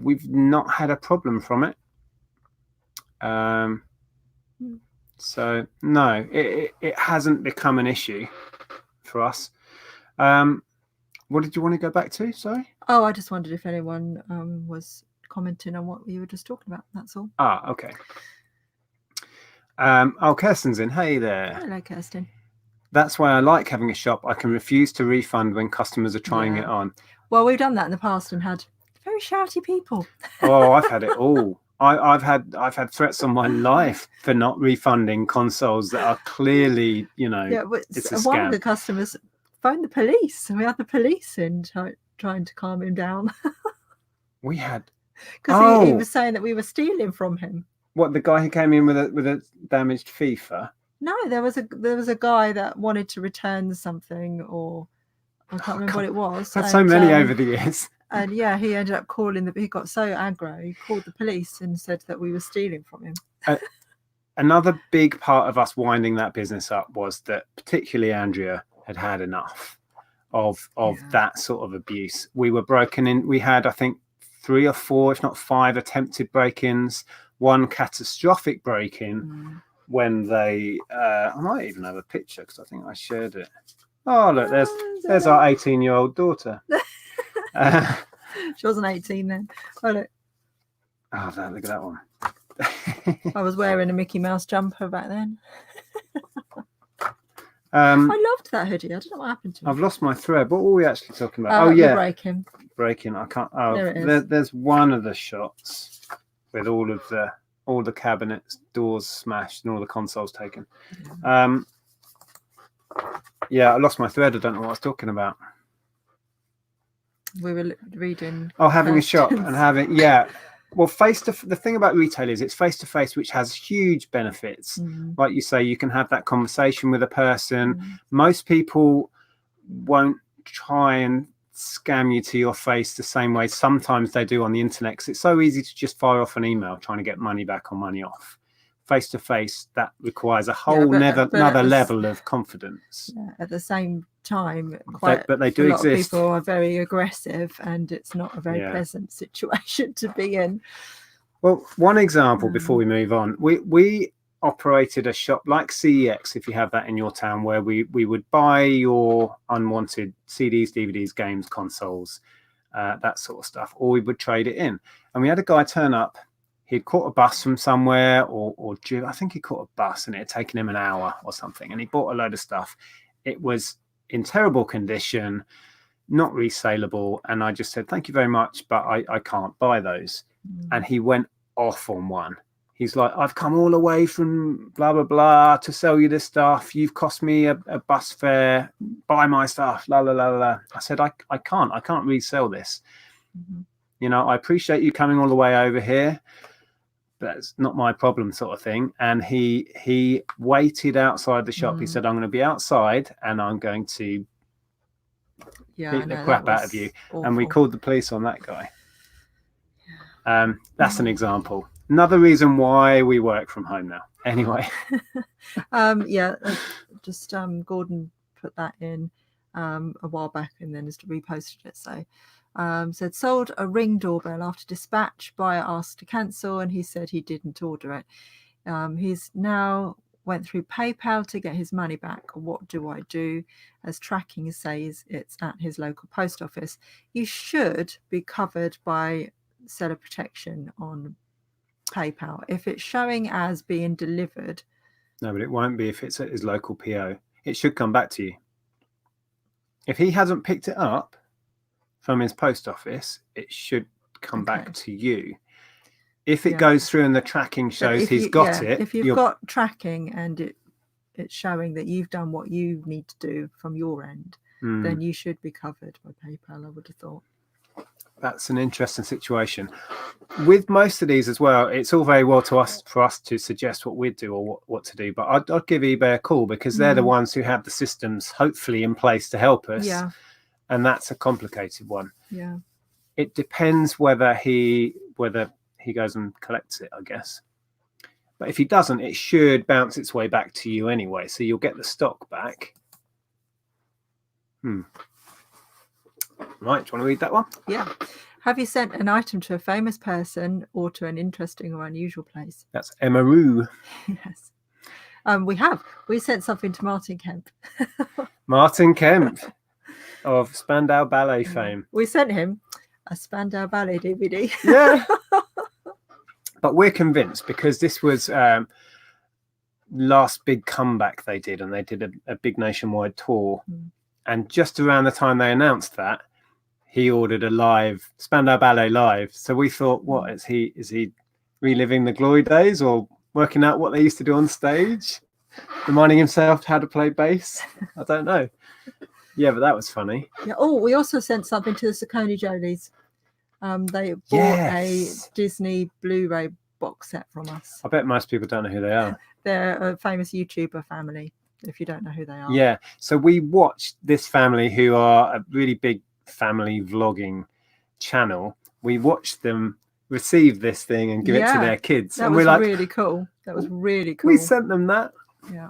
We've not had a problem from it. So no, it hasn't become an issue for us. What did you want to go back to? Sorry. Oh, I just wondered if anyone was commenting on what you were just talking about. That's all. Ah, okay. Kirsten's in. Hey there. Hello, Kirsten. That's why I like having a shop. I can refuse to refund when customers are trying it on. Well, we've done that in the past and had very shouty people. Oh, I've had it all. I've had threats on my life for not refunding consoles that are clearly, it's a scam. One of the customers phoned the police, and we had the police in trying to calm him down. We had, because he was saying that we were stealing from him. What, the guy who came in with a damaged FIFA? No, there was a guy that wanted to return something, or I can't remember what it was. Had so many over the years. And yeah, he ended up calling he got so aggro, he called the police and said that we were stealing from him. Another big part of us winding that business up was that particularly Andrea had enough of that sort of abuse. We were broken in. We had, I think, 3 or 4, if not 5, attempted break-ins. One catastrophic break-in when they. I might even have a picture because I think I shared it. Oh look, there's our 18-year-old daughter. She wasn't 18 then. Oh look. Oh, look at that one. I was wearing a Mickey Mouse jumper back then. I loved that hoodie. I don't know what happened to it. I've lost my thread. What were we actually talking about? Oh yeah, breaking. I can't. Oh, there it is. There's one of the shots with all the cabinets, doors smashed, and all the consoles taken. Yeah, I lost my thread. I don't know what I was talking about. We were reading. Oh, having a shop and having Well, the thing about retail is it's face to face, which has huge benefits. Like you say, you can have that conversation with a person. Most people won't try and scam you to your face the same way sometimes they do on the internet, because it's so easy to just fire off an email trying to get money back or money off. Face to face, that requires a whole another level of confidence. At the same time, but they do a lot exist. of people are very aggressive, and it's not a very pleasant situation to be in. Well, one example before we move on, we operated a shop like CEX, if you have that in your town, where we would buy your unwanted CDs, DVDs, games, consoles, that sort of stuff, or we would trade it in. And we had a guy turn up. He'd caught a bus from somewhere, or I think he caught a bus, and it had taken him an hour or something. And he bought a load of stuff. It was in terrible condition, not resaleable. And I just said, thank you very much, but I can't buy those. And he went off on one. He's like, I've come all the way from blah, blah, blah to sell you this stuff. You've cost me a bus fare. Buy my stuff. La, la, la, la. I said, I can't resell this. You know, I appreciate you coming all the way over here. That's not my problem, sort of thing. And he waited outside the shop. He said, I'm going to be outside and I'm going to beat the crap out of you. Awful. And we called the police on that guy. That's an example. Another reason why we work from home now. Anyway. Just Gordon put that in a while back and then just reposted it. So said sold a Ring doorbell after dispatch. Buyer asked to cancel and he said he didn't order it. He's now went through PayPal to get his money back. What do I do? As tracking says it's at his local post office. You should be covered by seller protection on PayPal if it's showing as being delivered. No, but it won't be if it's at his local PO. It should come back to you. If he hasn't picked it up from his post office, it should come back to you. If it goes through and the tracking shows he's got it. If you've got tracking and it's showing that you've done what you need to do from your end, then you should be covered by PayPal, I would have thought. That's an interesting situation. With most of these as well, it's all very well for us to suggest what we'd do or what to do. But I'd give eBay a call because they're the ones who have the systems hopefully in place to help us. Yeah. And that's a complicated one. Yeah. It depends whether he goes and collects it, I guess. But if he doesn't, it should bounce its way back to you anyway. So you'll get the stock back. Right, do you want to read that one? Yeah. Have you sent an item to a famous person or to an interesting or unusual place? That's Emma Roo. Yes. We have. We sent something to Martin Kemp. Martin Kemp of Spandau Ballet fame. We sent him a Spandau Ballet DVD. Yeah. But we're convinced because this was last big comeback they did, and they did a big nationwide tour. And just around the time they announced that, he ordered a live Spandau Ballet live. So we thought, what is he reliving the glory days or working out what they used to do on stage, reminding himself how to play bass? I don't know. Yeah, but that was funny. Yeah. Oh, we also sent something to the Saccone Jolies. They bought a Disney Blu-ray box set from us. I bet most people don't know who they are. They're a famous YouTuber family, if you don't know who they are. Yeah. So we watched this family who are a really big family vlogging channel. We watched them receive this thing and give it to their kids. That was really cool. That was really cool. We sent them that. Yeah.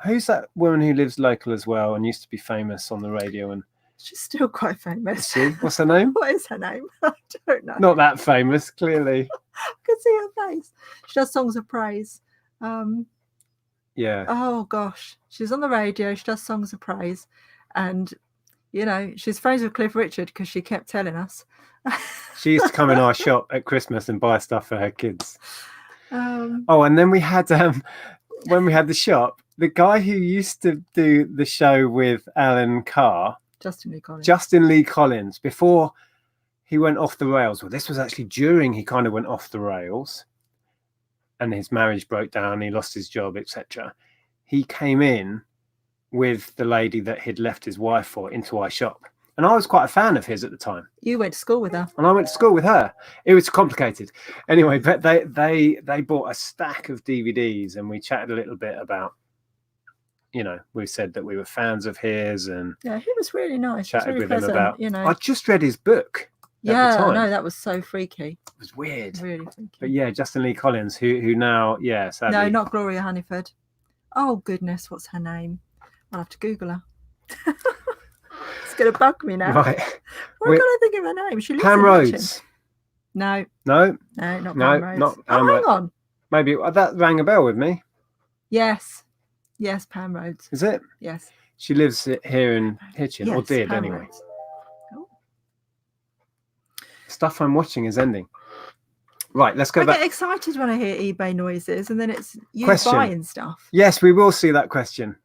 Who's that woman who lives local as well and used to be famous on the radio? And She's still quite famous. see, what's her name? What is her name? I don't know. Not that famous, clearly. I can see her face. She does songs of praise. Yeah. Oh gosh, she's on the radio. She does songs of praise, and you know she's friends with Cliff Richard because she kept telling us. She used to come in our shop at Christmas and buy stuff for her kids. Um, Oh, and then we had when we had the shop, the guy who used to do the show with Alan Carr, Justin Lee Collins, before he went off the rails. Well, this was actually during he kind of went off the rails and his marriage broke down, he lost his job, etc. He came in with the lady that he'd left his wife for into our shop. And I was quite a fan of his at the time. You went to school with her. And I went to school with her. It was complicated. Anyway, but they bought a stack of DVDs and we chatted a little bit about, you know, we said that we were fans of his and yeah, he was really nice. Chatted really with pleasant, him about, you know. I just read his book. Yeah, no, that was so freaky. It was weird. Really freaky. But yeah, Justin Lee Collins, who now, yeah, sadly. No, not Gloria Hunniford. Oh goodness, what's her name? I'll have to Google her. It's gonna bug me now. Right. Why can't I think of her name? She lives Pam in Rhodes. Hitchin. No, No, not no, Pam Rhodes. not Oh, Pam hang Rhodes. on. Maybe that rang a bell with me. Yes, Pam Rhodes. Is it? Yes. She lives here in Hitchin, or did Pam anyway. Rhodes. Oh. Stuff I'm watching is ending. Right, let's go I back. get excited when I hear eBay noises, and then it's you Question. buying stuff. Yes, we will see that question.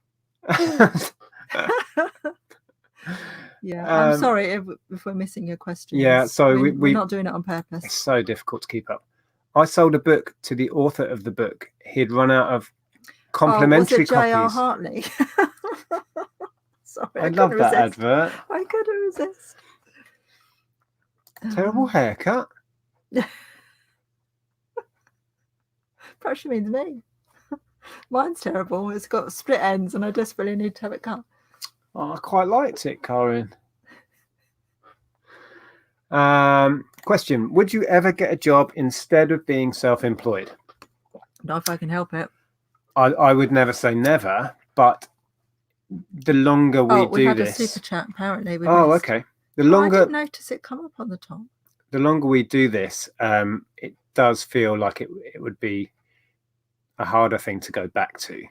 Yeah, I'm sorry if we're missing your question. Yeah, sorry, we're not doing it on purpose. It's so difficult to keep up. I sold a book to the author of the book. He'd run out of complimentary was it J.R. copies. Hartley? Sorry, I love that resist. advert. I couldn't resist. Terrible haircut. Perhaps she means me. Mine's terrible. It's got split ends, and I desperately need to have it cut. Oh, I quite liked it, Corinne. Question: would you ever get a job instead of being self-employed? Not if I can help it. I would never say never, but the longer we do this, a super chat apparently. Okay. The longer I didn't notice it come up on the top. The longer we do this, it does feel like it would be a harder thing to go back to.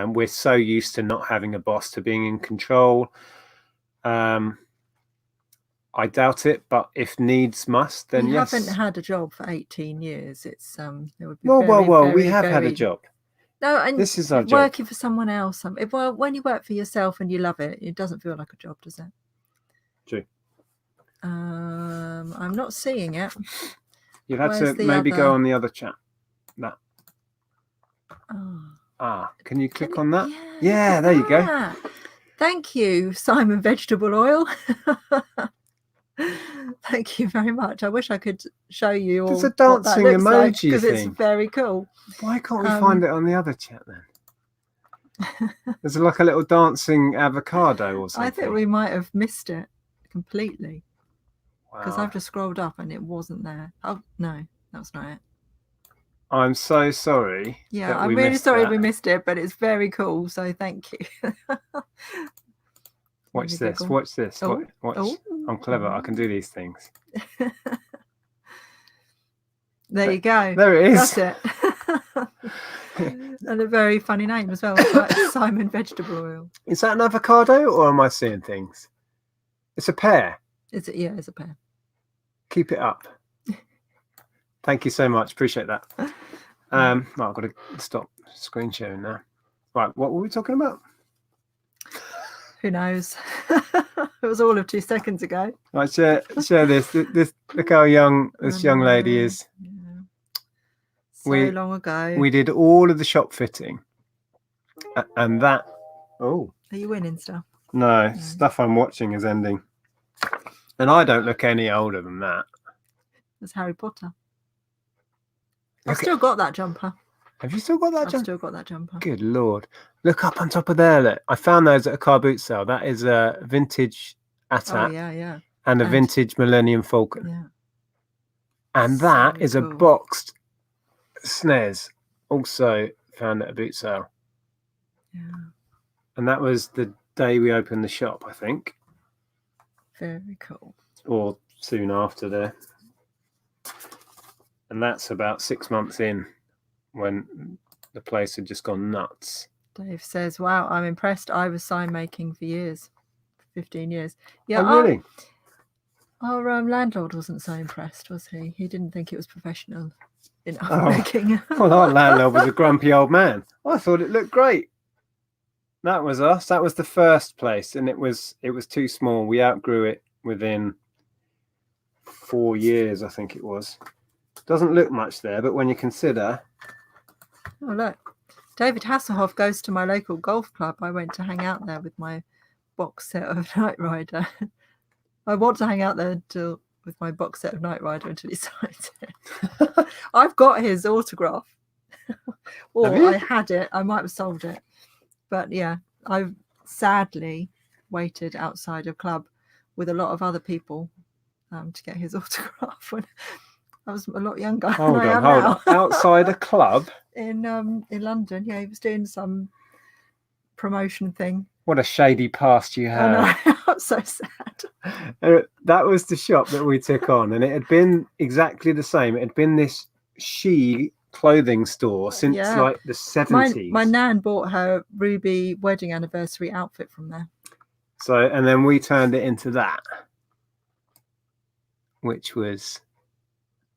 We're so used to not having a boss, to being in control. I doubt it, but if needs must, then you yes. haven't had a job for 18 years. It's it would be well. very, We have very... had a job. No, and this is our job. Working for someone else. When you work for yourself and you love it, it doesn't feel like a job, does it? True. I'm not seeing it. You've had to maybe go on the other chat. That. Can you click on that? Yeah, there you go. Thank you, Simon Vegetable Oil. Thank you very much. I wish I could show you all. There's a dancing emoji because thing. It's very cool. Why can't we find it on the other chat then? There's like a little dancing avocado or something. I think we might have missed it completely. Because Wow. I've just scrolled up and it wasn't there. Oh no, that's not it. I'm so sorry. Yeah, I'm really sorry we missed it, but it's very cool. So thank you. Watch this. Watch this. Watch. I'm clever. I can do these things. There you go. There it is. That's it. And a very funny name as well. Like Simon Vegetable Oil. Is that an avocado or am I seeing things? It's a pear. It's a pear. Keep it up. Thank you so much. Appreciate that. I've got to stop screen sharing now. Right, what were we talking about? Who knows? It was all of 2 seconds ago. Right, share this. This look how young this young lady is. Yeah. So long ago. We did all of the shop fitting, and that. Oh, are you winning stuff? No, stuff I'm watching is ending, and I don't look any older than that. It's Harry Potter. I've still got that jumper. Have you still got that jumper? I've still got that jumper. Good Lord. Look up on top of there. Look. I found those at a car boot sale. That is a vintage ATAT. Oh, yeah. And a vintage Millennium Falcon. Yeah. And that is cool. A boxed SNES. Also found at a boot sale. Yeah. And that was the day we opened the shop, I think. Very cool. Or soon after there. And that's about 6 months in, when the place had just gone nuts. Dave says, wow, I'm impressed. I was sign making for years, 15 years. Yeah. Oh, really? Our landlord wasn't so impressed, was he? He didn't think it was professional enough Oh. making. Well, our landlord was a grumpy old man. I thought it looked great. That was us. That was the first place, and it was too small. We outgrew it within 4 years, I think it was. Doesn't look much there, but when you consider... Oh, look. David Hasselhoff goes to my local golf club. I went to hang out there with my box set of Knight Rider. I want to hang out there with my box set of Knight Rider until he signs it. I've got his autograph. Or I had it. I might have sold it. But yeah, I've sadly waited outside a club with a lot of other people to get his autograph when I was a lot younger. Hold on. Outside a club? In London. Yeah, he was doing some promotion thing. What a shady past you have. I know. I'm so sad. That was the shop that we took on, and it had been exactly the same. It had been this clothing store since like the 70s. My nan bought her ruby wedding anniversary outfit from there. So, and then we turned it into that, which was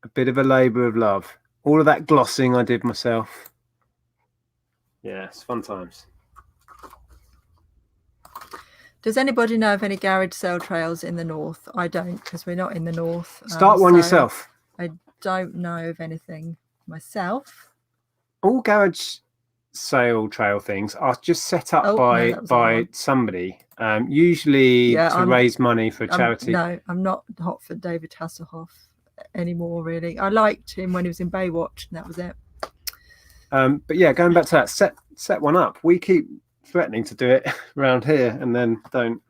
a bit of a labour of love. All of that glossing I did myself. Yeah, it's fun times. Does anybody know of any garage sale trails in the north? I don't, because we're not in the north. Start one yourself. I don't know of anything myself. All garage sale trail things are just set up by somebody, usually to raise money for charity. No, I'm not hot for David Hasselhoff anymore, really. I liked him when he was in Baywatch, and that was it. But yeah, going back to that, set one up. We keep threatening to do it around here and then don't.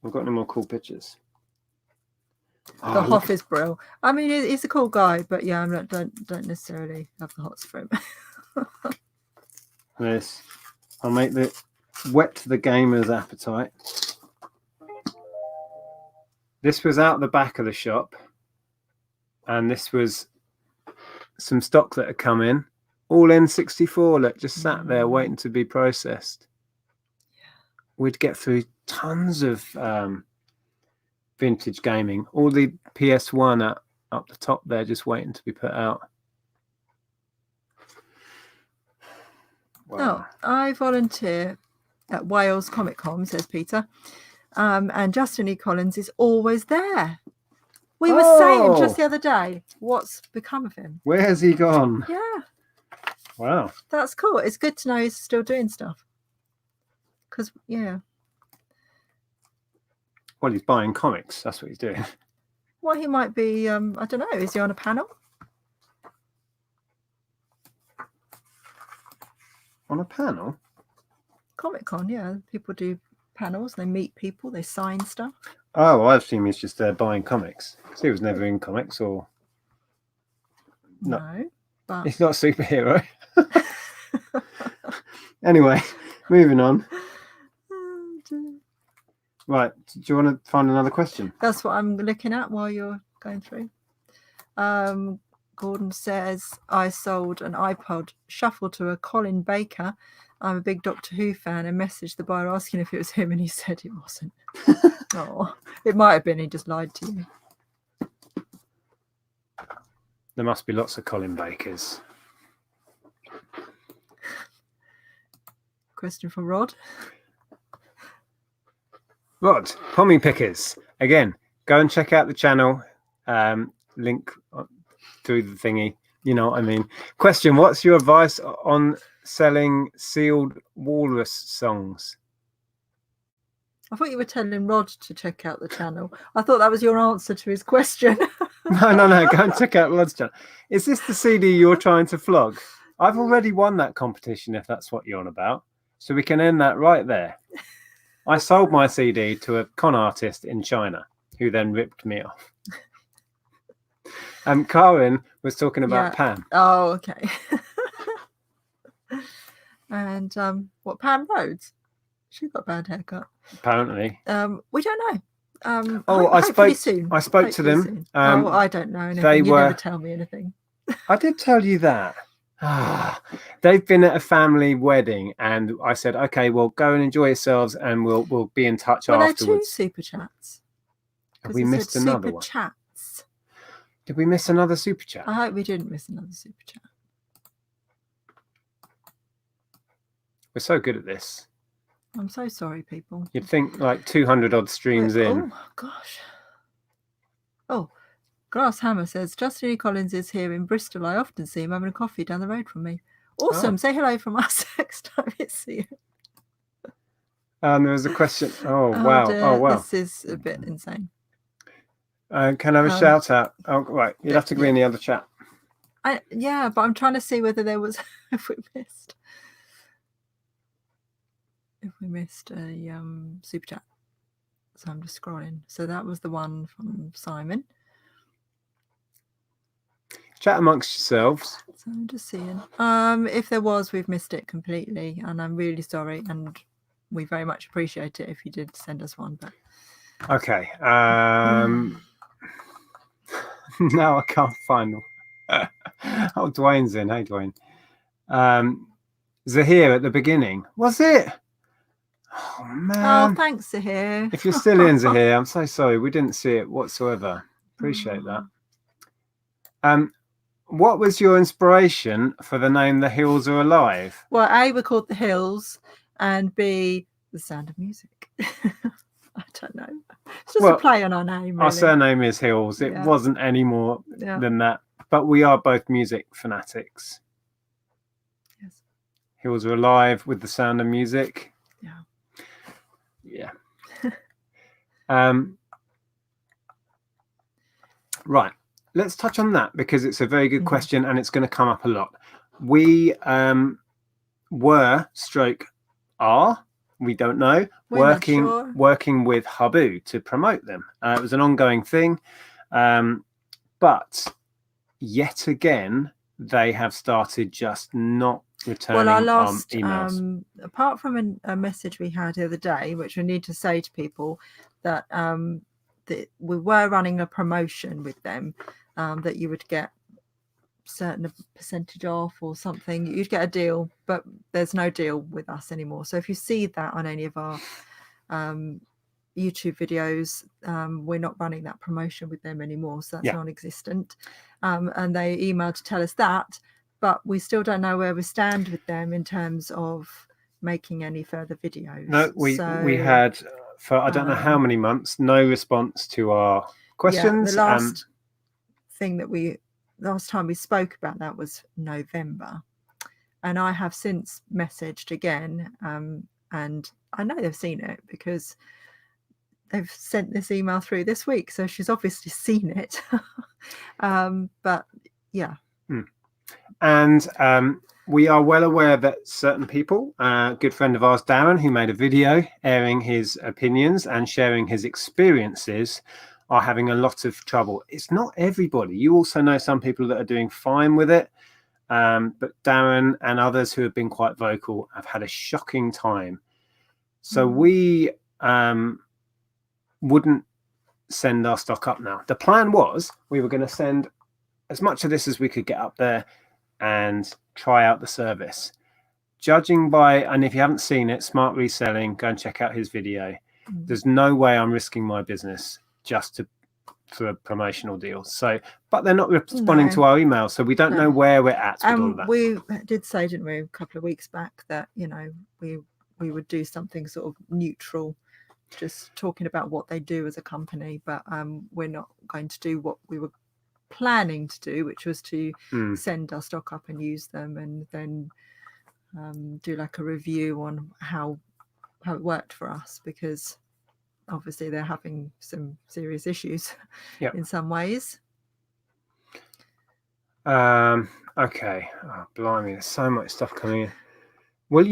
I've got no more cool pictures. The Hoff is brill. I mean, he's a cool guy, but yeah, I don't necessarily have the hots for him. This, I'll make whet the gamer's appetite. This was out the back of the shop, and this was some stock that had come in, all N64. Look, just sat there waiting to be processed. Yeah. We'd get through tons of vintage gaming. All the PS1 up the top there, just waiting to be put out. Wow. Oh, I volunteer at Wales Comic Con, says Peter. And Justin E. Collins is always there. We were saying just the other day, what's become of him? Where has he gone? Yeah. Wow. That's cool. It's good to know he's still doing stuff. Because, yeah. Well, he's buying comics. That's what he's doing. Well, he might be, I don't know, is he on a panel? On a panel? Comic-Con, yeah. People do panels. They meet people. They sign stuff. Oh, I assume he's just there buying comics. Because he was never in comics, or... No, but... He's not a superhero. Anyway, moving on. Right, do you want to find another question? That's what I'm looking at while you're going through. Gordon says, I sold an iPod Shuffle to a Colin Baker. I'm a big Doctor Who fan, and messaged the buyer asking if it was him, and he said it wasn't. Oh, it might have been. He just lied to you. There must be lots of Colin Bakers. Question for Rod. Rod, Pommy Pickers. Again, go and check out the channel. Link through the thingy. You know what I mean. Question, what's your advice on selling sealed walrus songs? I thought you were telling Rod to check out the channel. I thought that was your answer to his question. No. Go and check out Rod's channel. Is this the CD you're trying to flog? I've already won that competition, if that's what you're on about. So we can end that right there. I sold my CD to a con artist in China, who then ripped me off. Karen was talking about Pam. Oh, okay. And what, Pam Rhodes? She got a bad haircut. Apparently. We don't know. I soon. spoke to them. Soon. I don't know anything. They You were... never tell me anything. I did tell you that. They've been at a family wedding, and I said, okay, well, go and enjoy yourselves, and we'll be in touch afterwards. There are 2 super chats. Have we missed another one? Chats. Did we miss another super chat? I hope we didn't miss another super chat. We're so good at this. I'm so sorry, people. You'd think like 200 odd streams in. Oh, gosh. Oh, Grass Hammer says, Justin E. Collins is here in Bristol. I often see him having a coffee down the road from me. Awesome. Say hello from us next time it's you. And there was a question. Oh, wow. Dear. Oh, wow. This is a bit insane. Can I have a shout out? Oh, right. You'd have to be in the other chat. Yeah, but I'm trying to see whether there was, if we missed a super chat. So I'm just scrolling. So that was the one from Simon. Chat amongst yourselves. So I'm just seeing. If there was, we've missed it completely, and I'm really sorry, and we very much appreciate it if you did send us one. But okay. Now I can't find them. Oh, Dwayne's in. Hey, Dwayne. Zahir at the beginning. Was it? Oh, man. Oh, thanks, Zahir. If you're still in, Zahir, I'm so sorry. We didn't see it whatsoever. Appreciate that. What was your inspiration for the name The Hills Are Alive? Well, A, we're called The Hills, and B, The Sound of Music. I don't know. It's just a play on our name, really. Our surname is Hills. It wasn't any more than that. But we are both music fanatics. Yes. Hills Are Alive with the sound of music. Yeah. Right. Let's touch on that because it's a very good question and it's going to come up a lot. We are, we don't know, working with Habu to promote them. It was an ongoing thing. But yet again, they have started just not returning our last emails. Apart from a message we had the other day, which we need to say to people that we were running a promotion with them, that you would get certain percentage off or something. You'd get a deal, but there's no deal with us anymore. So if you see that on any of our YouTube videos, we're not running that promotion with them anymore, so that's non-existent. And they emailed to tell us that, but we still don't know where we stand with them in terms of making any further videos. No, we had for I don't know how many months no response to our questions. The last last time we spoke about that was November, and I have since messaged again, and I know they've seen it because they've sent this email through this week, so she's obviously seen it. But yeah. And we are well aware that certain people, a good friend of ours, Darren, who made a video airing his opinions and sharing his experiences, are having a lot of trouble. It's not everybody. You also know some people that are doing fine with it. But Darren and others who have been quite vocal have had a shocking time. So we wouldn't send our stock up now. The plan was we were going to send as much of this as we could get up there and try out the service. Judging by, and if you haven't seen it, Smart Reselling, go and check out his video. There's no way I'm risking my business just for a promotional deal. So, but they're not responding to our emails, so we don't know where we're at with all of that. We did say, didn't we, a couple of weeks back, that we would do something sort of neutral, just talking about what they do as a company, but we're not going to do what we were planning to do, which was to send our stock up and use them, and then do like a review on how it worked for us, because obviously they're having some serious issues in some ways. Okay. Oh, blimey, there's so much stuff coming in. Will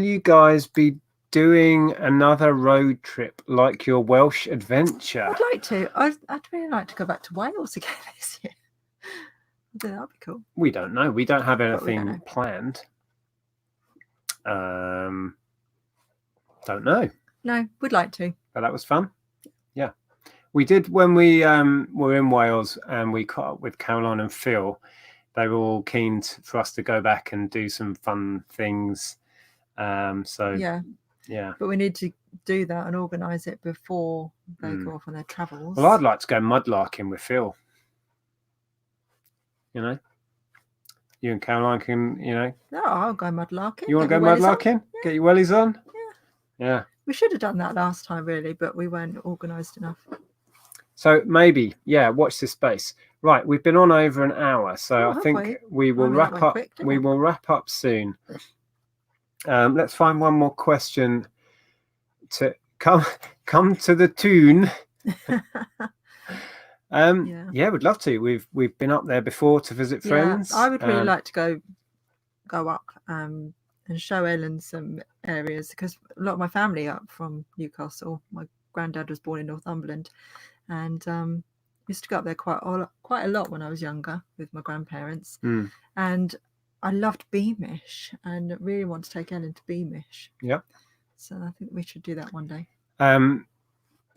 you guys be doing another road trip like your Welsh adventure? I'd like to. I'd really like to go back to Wales again this year. I think that'd be cool. We don't know. We don't have anything planned. Don't know. No, we'd like to. But that was fun. Yeah. We did when we were in Wales and we caught up with Caroline and Phil. They were all keen for us to go back and do some fun things. Yeah. But we need to do that and organise it before they go off on their travels. Well, I'd like to go mudlarking with Phil. You know, you and Caroline can, No, I'll go mudlarking. You want to go mudlarking? Yeah. Get your wellies on? Yeah. We should have done that last time, really, but we weren't organised enough. So maybe, watch this space. Right, we've been on over an hour, so I think we will wrap up. We will wrap up soon. Let's find one more question to come to the tune. We'd love to. We've been up there before to visit friends. I would really like to go up and show Ellen some areas, because a lot of my family are from Newcastle. My granddad was born in Northumberland, and used to go up there quite a lot when I was younger with my grandparents. And I loved Beamish and really want to take Ellen to Beamish. Yep. So I think we should do that one day.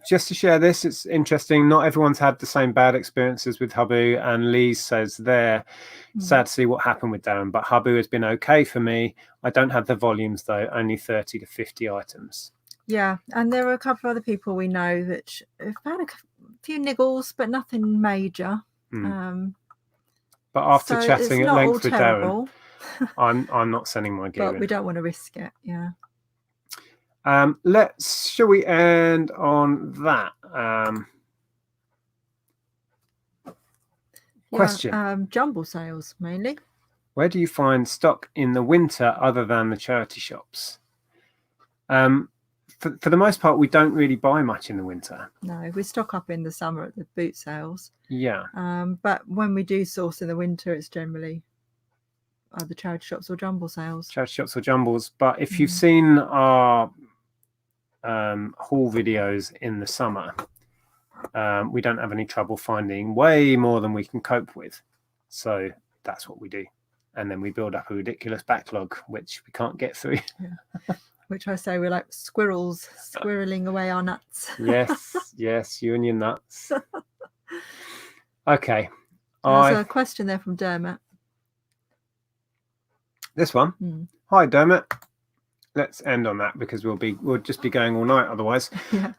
Just to share this, it's interesting. Not everyone's had the same bad experiences with Habu, and Lee says there, sad to see what happened with Darren, but Habu has been okay for me. I don't have the volumes though, only 30 to 50 items. Yeah, and there are a couple of other people we know that have had a few niggles, but nothing major. But after chatting at length with Darren, I'm not sending my gear in. But we don't want to risk it. Yeah. Shall we end on that? Question. Jumble sales mainly. Where do you find stock in the winter other than the charity shops? For the most part, we don't really buy much in the winter. No, we stock up in the summer at the boot sales. Yeah. But when we do source in the winter, it's generally either charity shops or jumble sales. Charity shops or jumbles. But if you've seen our haul videos in the summer, we don't have any trouble finding way more than we can cope with. So that's what we do. And then we build up a ridiculous backlog, which we can't get through. Yeah. Which I say we're like squirrels squirreling away our nuts. Yes, you and your nuts. Okay. There's a question there from Dermot. This one? Hi, Dermot. Let's end on that because we'll just be going all night otherwise. Yeah.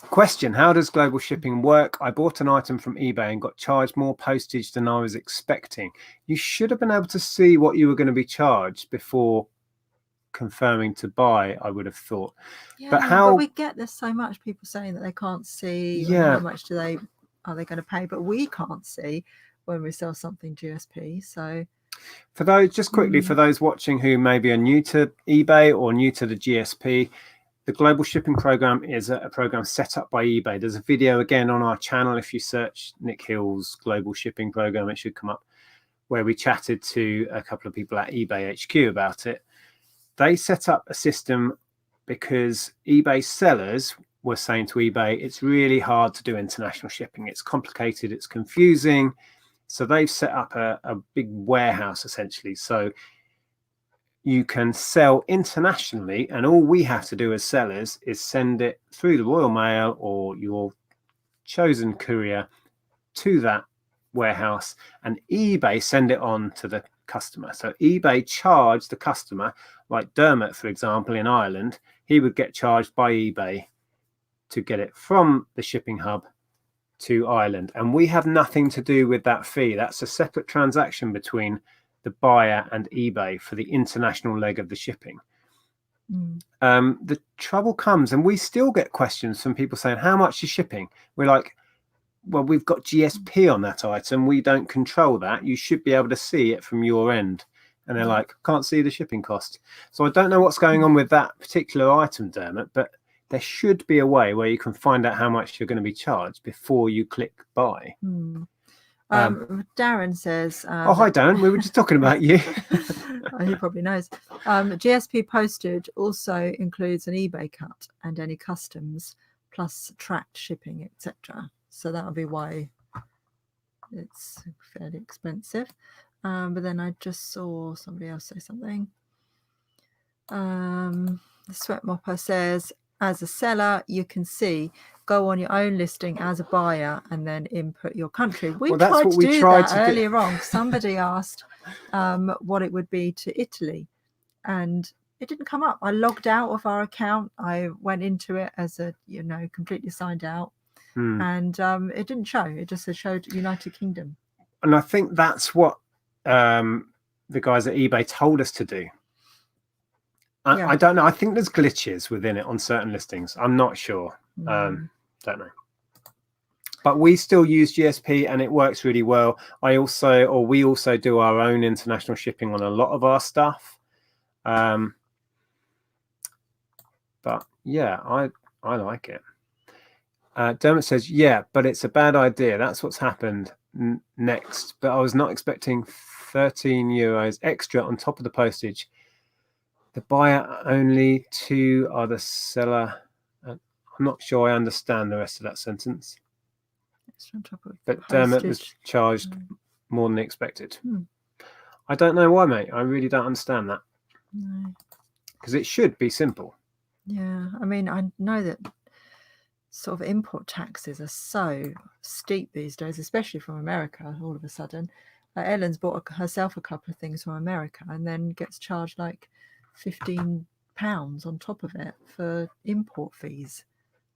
Question: how does global shipping work? I bought an item from eBay and got charged more postage than I was expecting. You should have been able to see what you were going to be charged before confirming to buy, I would have thought. Yeah, but we get this so much, people saying that they can't see how much are they going to pay, but we can't see when we sell something GSP. So for those, just quickly, for those watching who maybe are new to eBay or new to the GSP, the global shipping program is a program set up by eBay. There's a video again on our channel. If you search Nick Hill's global shipping program, it should come up, where we chatted to a couple of people at eBay HQ about it. They set up a system because eBay sellers were saying to eBay, it's really hard to do international shipping. It's complicated, it's confusing. So they've set up a big warehouse essentially. So you can sell internationally, and all we have to do as sellers is send it through the Royal Mail or your chosen courier to that warehouse, and eBay send it on to the customer. So eBay charge the customer, like Dermot, for example, in Ireland, he would get charged by eBay to get it from the shipping hub to Ireland. And we have nothing to do with that fee. That's a separate transaction between the buyer and eBay for the international leg of the shipping. The trouble comes, and we still get questions from people saying, how much is shipping? We're like, well, we've got GSP on that item. We don't control that. You should be able to see it from your end. And they're like, can't see the shipping cost. So I don't know what's going on with that particular item, Dermot, but there should be a way where you can find out how much you're going to be charged before you click buy. Darren says... oh, hi, Darren. We were just talking about you. He probably knows. GSP postage also includes an eBay cut and any customs, plus tracked shipping, etc. So that would be why it's fairly expensive. But then I just saw somebody else say something. The Sweat Mopper says, as a seller, you can see, go on your own listing as a buyer and then input your country. We tried to do that earlier on. Somebody asked what it would be to Italy, and it didn't come up. I logged out of our account. I went into it as a, completely signed out, and it didn't show. It just showed United Kingdom. And I think that's what the guys at eBay told us to do. I don't know. I think there's glitches within it on certain listings. I'm not sure. Don't know. But we still use GSP and it works really well. We also do our own international shipping on a lot of our stuff. But yeah, I like it. Dermot says, yeah, but it's a bad idea. That's what's happened next. But I was not expecting €13 extra on top of the postage. The buyer only, 2 are the seller. I'm not sure I understand the rest of that sentence. But Dermot was charged more than expected. I don't know why, mate. I really don't understand that. No. Because it should be simple. Yeah, I mean, I know that sort of import taxes are so steep these days, especially from America, all of a sudden. Ellen's bought herself a couple of things from America and then gets charged like £15 on top of it for import fees.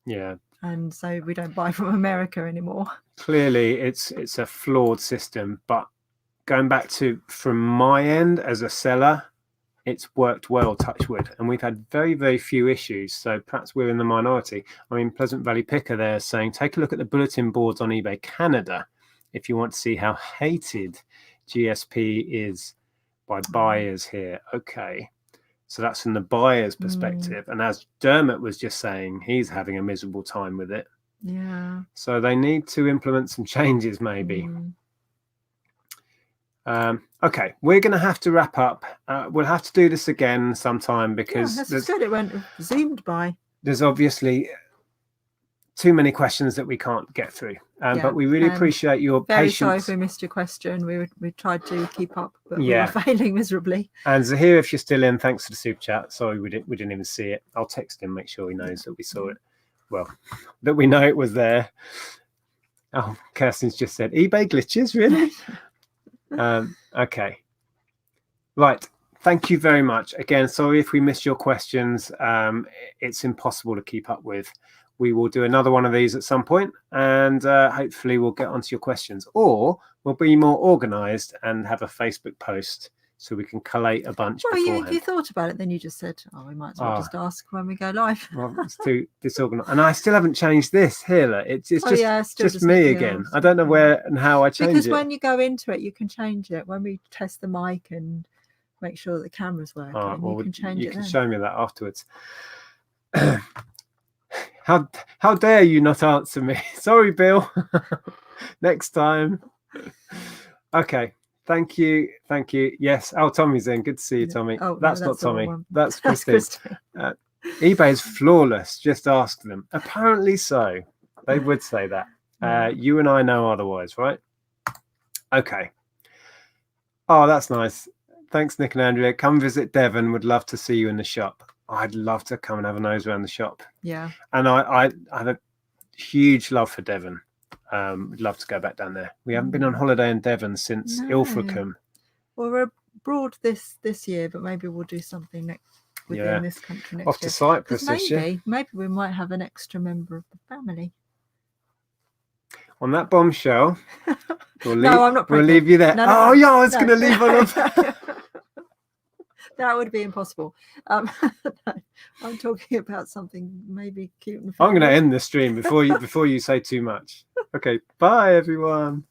Yeah. And so we don't buy from America anymore. Clearly, it's a flawed system. But going back to from my end as a seller, it's worked well, touch wood. And we've had very, very few issues. So perhaps we're in the minority. I mean, Pleasant Valley Picker there saying, take a look at the bulletin boards on eBay Canada if you want to see how hated GSP is by buyers here. Okay. So that's from the buyer's perspective. And as Dermot was just saying, he's having a miserable time with it. Yeah. So they need to implement some changes, maybe. Okay, we're going to have to wrap up. We'll have to do this again sometime because that's good. It went zoomed by. There's obviously too many questions that we can't get through. But we really appreciate your patience. Very sorry if we missed your question. We tried to keep up, but we were failing miserably. And Zahir, if you're still in, thanks for the super chat. Sorry, we didn't even see it. I'll text him, make sure he knows that we saw it. Well, that we know it was there. Oh, Kirsten's just said, eBay glitches, really? Okay. Right. Thank you very much. Again, sorry if we missed your questions. It's impossible to keep up with. We will do another one of these at some point, and hopefully we'll get onto your questions, or we'll be more organized and have a Facebook post so we can collate a bunch beforehand. You thought about it, then you just said, we might as well just ask when we go live. Well, it's too disorganized. And I still haven't changed this here. It's just me again. I don't know where and how I change it. Because when you go into it, you can change it. When we test the mic and make sure that the camera's working, you can change it. You can show me that afterwards. How dare you not answer me? Sorry, Bill. Next time. Okay. Thank you. Yes. Oh, Tommy's in. Good to see you, Tommy. Oh, that's not Tommy. That's Christine. eBay is flawless. Just ask them. Apparently so. They would say that. You and I know otherwise, right? Okay. Oh, that's nice. Thanks, Nick and Andrea. Come visit Devon. Would love to see you in the shop. I'd love to come and have a nose around the shop. Yeah. And I have a huge love for Devon. We'd love to go back down there. We haven't been on holiday in Devon since Ilfracombe. Well, we're abroad this year, but maybe we'll do something within this country next year. Off to Cyprus this year. Maybe we might have an extra member of the family. On that bombshell, I'm not. We'll leave you there. I was going to leave on. That would be impossible. I'm talking about something maybe cute and fun. I'm going to end the stream before you say too much. Okay, bye everyone.